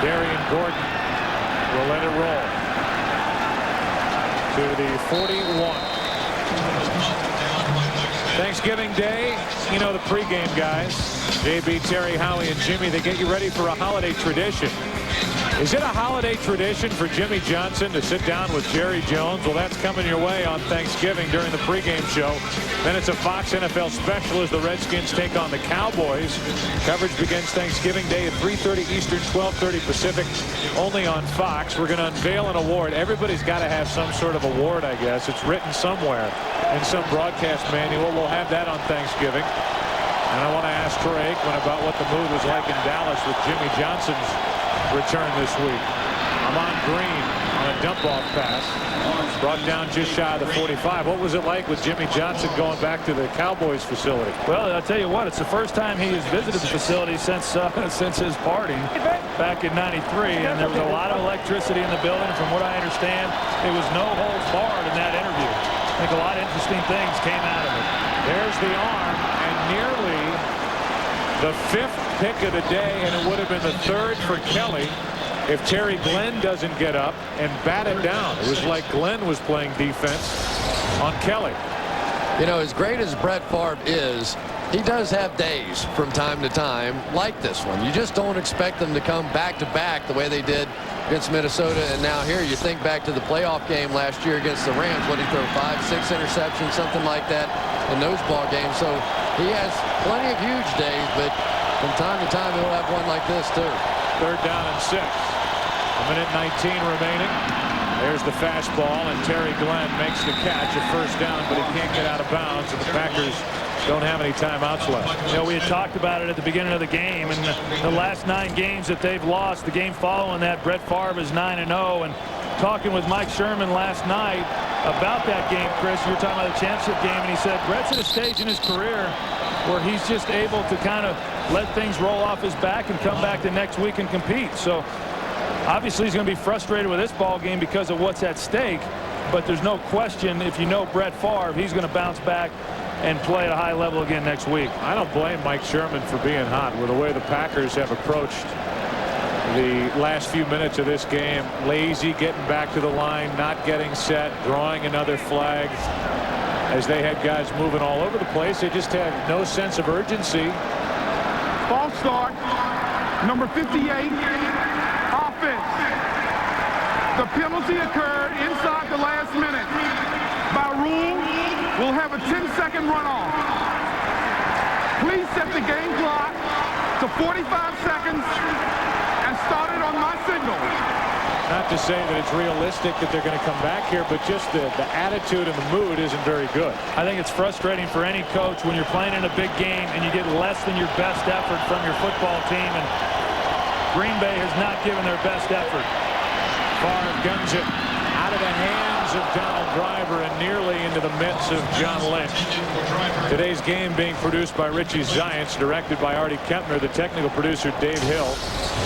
Darian Gordon will let it roll to the 41. Thanksgiving Day, you know the pregame guys, JB, Terry, Howie, and Jimmy, they get you ready for a holiday tradition. Is it a holiday tradition for Jimmy Johnson to sit down with Jerry Jones? Well, that's coming your way on Thanksgiving during the pregame show. Then it's a Fox NFL special as the Redskins take on the Cowboys. Coverage begins Thanksgiving Day at 3:30 Eastern, 12:30 Pacific, only on Fox. We're going to unveil an award. Everybody's got to have some sort of award, I guess. It's written somewhere in some broadcast manual. We'll have that on Thanksgiving. And I want to ask Troy Aikman about what the mood was like in Dallas with Jimmy Johnson's return this week. Amon Green on a dump-off pass. Brought down just shy of the 45. What was it like with Jimmy Johnson going back to the Cowboys facility? Well, I'll tell you what, it's the first time he has visited the facility since his party back in '93, and there was a lot of electricity in the building. From what I understand, it was no holds barred in that interview. I think a lot of interesting things came out of it. There's the arm, and nearly the 5th pick of the day, and it would have been the 3rd for Kelly if Terry Glenn doesn't get up and bat it down. It was like Glenn was playing defense on Kelly. You know, as great as Brett Favre is, he does have days from time to time like this one. You just don't expect them to come back-to-back the way they did against Minnesota. And now here you think back to the playoff game last year against the Rams. What did he throw, 5, 6 interceptions, something like that in those ball games. So he has plenty of huge days, but from time to time he'll have one like this too. 3rd down and 6. 1:19 remaining. There's the fastball, and Terry Glenn makes the catch, a 1st down, but he can't get out of bounds, and the Packers don't have any timeouts left. You know, we had talked about it at the beginning of the game, and the last 9 games that they've lost, the game following that, Brett Favre is 9-0, and talking with Mike Sherman last night about that game, Chris, you were talking about the championship game, and he said Brett's at a stage in his career where he's just able to kind of let things roll off his back and come back the next week and compete. So obviously he's going to be frustrated with this ball game because of what's at stake, but there's no question, if you know Brett Favre, he's going to bounce back and play at a high level again next week. I don't blame Mike Sherman for being hot with the way the Packers have approached the last few minutes of this game. Lazy, getting back to the line, not getting set, drawing another flag. As they had guys moving all over the place, they just had no sense of urgency. False start, number 58, offense. The penalty occurred inside the last minute. By rule, we'll have a 10-second runoff. Please set the game clock to 45 seconds and start it on my signal. Not to say that it's realistic that they're going to come back here, but just the attitude and the mood isn't very good. I think it's frustrating for any coach when you're playing in a big game and you get less than your best effort from your football team, and Green Bay has not given their best effort. Favre guns it out of the hands of Donald Driver and nearly into the mitts of John Lynch. Today's game being produced by Richie Zients, directed by Artie Kempner, the technical producer Dave Hill.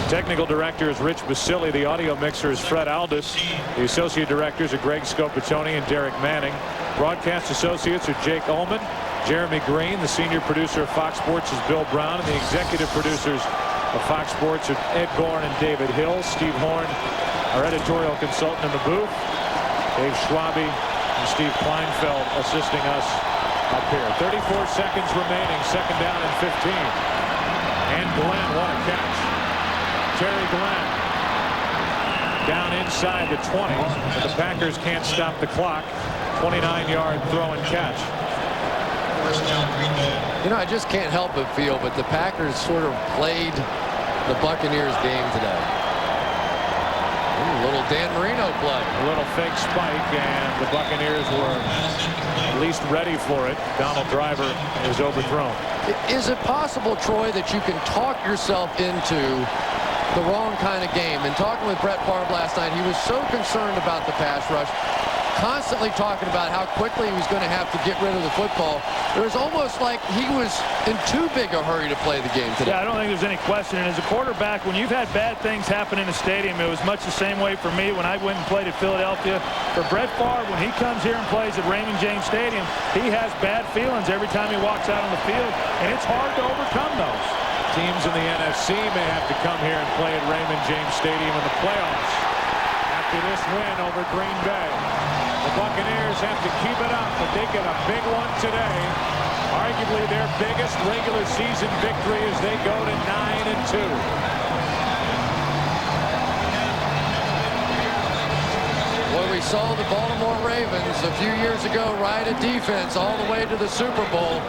Technical director is Rich Basili. The audio mixer is Fred Aldis. The associate directors are Greg Scopatoni and Derek Manning. Broadcast associates are Jake Ullman, Jeremy Green. The senior producer of Fox Sports is Bill Brown, and the executive producers of Fox Sports are Ed Gorn and David Hill. Steve Horn, our editorial consultant in the booth. Dave Schwabe and Steve Kleinfeld assisting us up here. 34 seconds remaining, 2nd down and 15. And Glenn, what a catch. Terry Glenn down inside the 20, but the Packers can't stop the clock. 29-yard throw and catch. You know, I just can't help but feel, but the Packers sort of played the Buccaneers game today. Ooh, little Dan Marino play. A little fake spike, and the Buccaneers were at least ready for it. Donald Driver is overthrown. Is it possible, Troy, that you can talk yourself into the wrong kind of game? And talking with Brett Favre last night, he was so concerned about the pass rush, constantly talking about how quickly he was going to have to get rid of the football. It was almost like he was in too big a hurry to play the game today. Yeah, I don't think there's any question. And as a quarterback, when you've had bad things happen in a stadium, it was much the same way for me when I went and played at Philadelphia. For Brett Favre, when he comes here and plays at Raymond James Stadium, he has bad feelings every time he walks out on the field, and it's hard to overcome those. Teams in the NFC may have to come here and play at Raymond James Stadium in the playoffs after this win over Green Bay. The Buccaneers have to keep it up, but they get a big one today. Arguably their biggest regular season victory as they go to 9-2. Well, we saw the Baltimore Ravens a few years ago ride a defense all the way to the Super Bowl.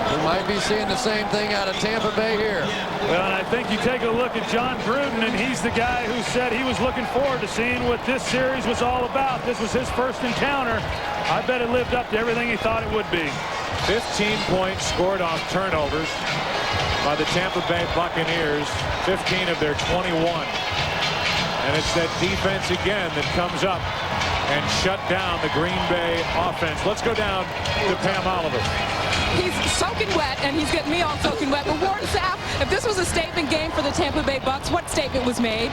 We might be seeing the same thing out of Tampa Bay here. Well, and I think you take a look at John Gruden, and he's the guy who said he was looking forward to seeing what this series was all about. This was his first encounter. I bet it lived up to everything he thought it would be. 15 points scored off turnovers by the Tampa Bay Buccaneers, 15 of their 21. And it's that defense again that comes up and shut down the Green Bay offense. Let's go down to Pam Oliver. He's soaking wet, and he's getting me all soaking wet. But Warren Sapp, if this was a statement game for the Tampa Bay Bucs, what statement was made?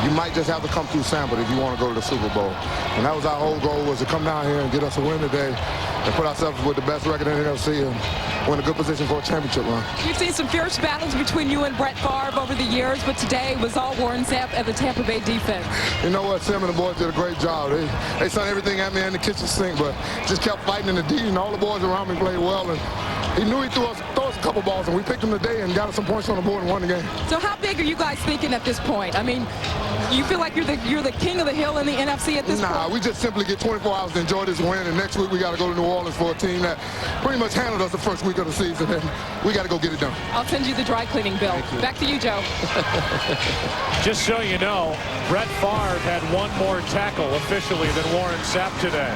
You might just have to come through Sample if you want to go to the Super Bowl. And that was our whole goal, was to come down here and get us a win today and put ourselves with the best record in the NFC and win a good position for a championship run. You've seen some fierce battles between you and Brett Favre over the years, but today was all Warren Sapp and the Tampa Bay defense. You know what? Sam and the boys did a great job. They sent everything at me in the kitchen sink, but just kept fighting in the D, and all the boys around me played well. And he knew he threw us a couple balls, and we picked him today and got us some points on the board and won the game. So how big are you guys thinking at this point? I mean, you feel like you're the king of the hill in the NFC at this point? Nah, we just simply get 24 hours to enjoy this win, and next week we got to go to New Orleans for a team that pretty much handled us the first week of the season, and we got to go get it done. I'll send you the dry cleaning bill. Back to you, Joe. Just so you know, Brett Favre had one more tackle officially than Warren Sapp today.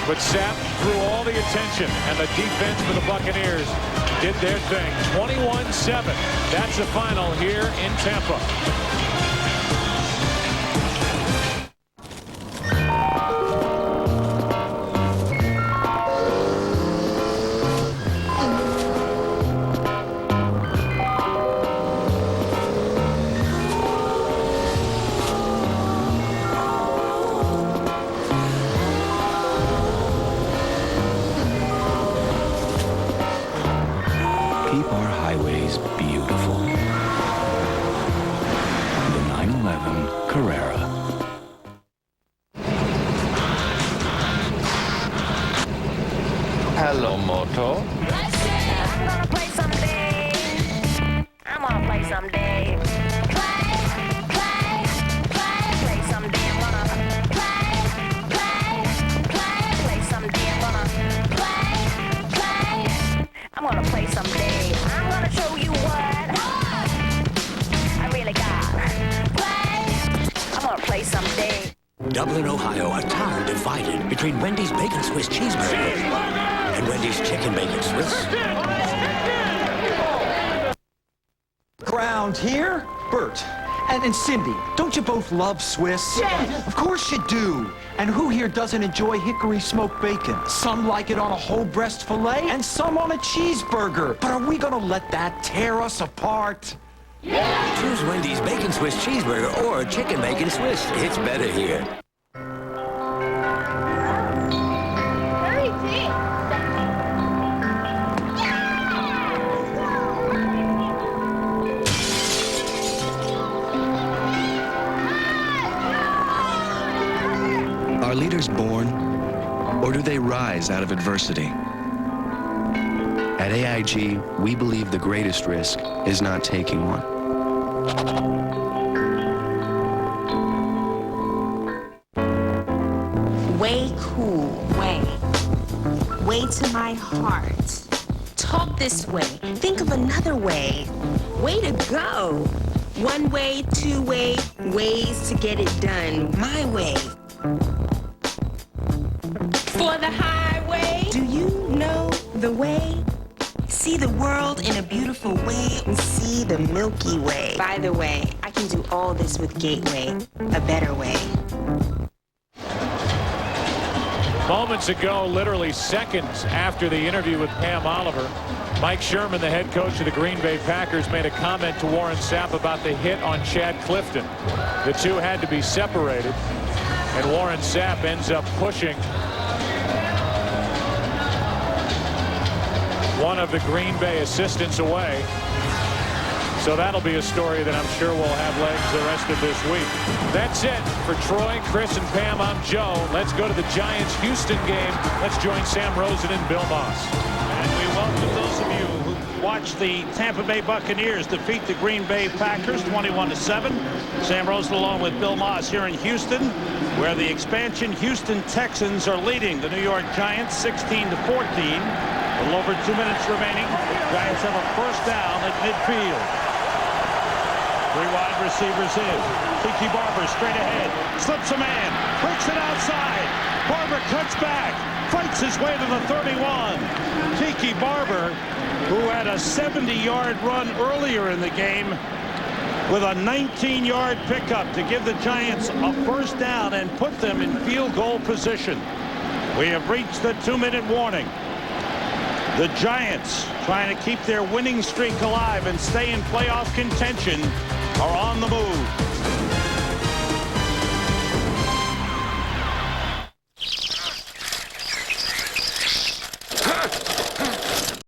But Sapp drew all the attention, and the defense for the Buccaneers did their thing. 21-7. That's the final here in Tampa. Keep our highways beautiful. The 911 Carrera. Hello, Moto. I'm gonna play someday. I'm gonna play someday. Play someday. I'm gonna play someday. I'm gonna play someday. I'm gonna show you what I really got. I'm gonna play someday. Dublin, Ohio, a town divided between Wendy's Bacon Swiss Cheeseburger and Wendy's Chicken Bacon Swiss. Ground here, Bert. And Cindy, don't you both love Swiss? Yes. Of course you do. And who here doesn't enjoy hickory smoked bacon? Some like it on a whole breast filet, and some on a cheeseburger. But are we gonna let that tear us apart? Yeah. Choose Wendy's Bacon Swiss Cheeseburger or Chicken Bacon Swiss. It's better here. Are leaders born, or do they rise out of adversity? At AIG, we believe the greatest risk is not taking one. Way cool, way to my heart. Talk this way, think of another way. Way to go. One way, two way, ways to get it done. My way. For the highway. Do you know the way? See the world in a beautiful way and see the Milky Way. By the way, I can do all this with Gateway, a better way. Moments ago, literally seconds after the interview with Pam Oliver, Mike Sherman, the head coach of the Green Bay Packers, made a comment to Warren Sapp about the hit on Chad Clifton. The two had to be separated, and Warren Sapp ends up pushing one of the Green Bay assistants away. So that'll be a story that I'm sure will have legs the rest of this week. That's it for Troy, Chris, and Pam. I'm Joe. Let's go to the Giants-Houston game. Let's join Sam Rosen and Bill Moss. And we welcome those of you who watched the Tampa Bay Buccaneers defeat the Green Bay Packers 21-7. Sam Rosen along with Bill Moss here in Houston, where the expansion Houston Texans are leading the New York Giants 16-14. A little over 2 minutes remaining. The Giants have a first down at midfield. 3 wide receivers in. Tiki Barber straight ahead. Slips a man. Breaks it outside. Barber cuts back. Fights his way to the 31. Tiki Barber, who had a 70-yard run earlier in the game, with a 19-yard pickup to give the Giants a first down and put them in field goal position. We have reached the 2-minute warning. The Giants, trying to keep their winning streak alive and stay in playoff contention, are on the move.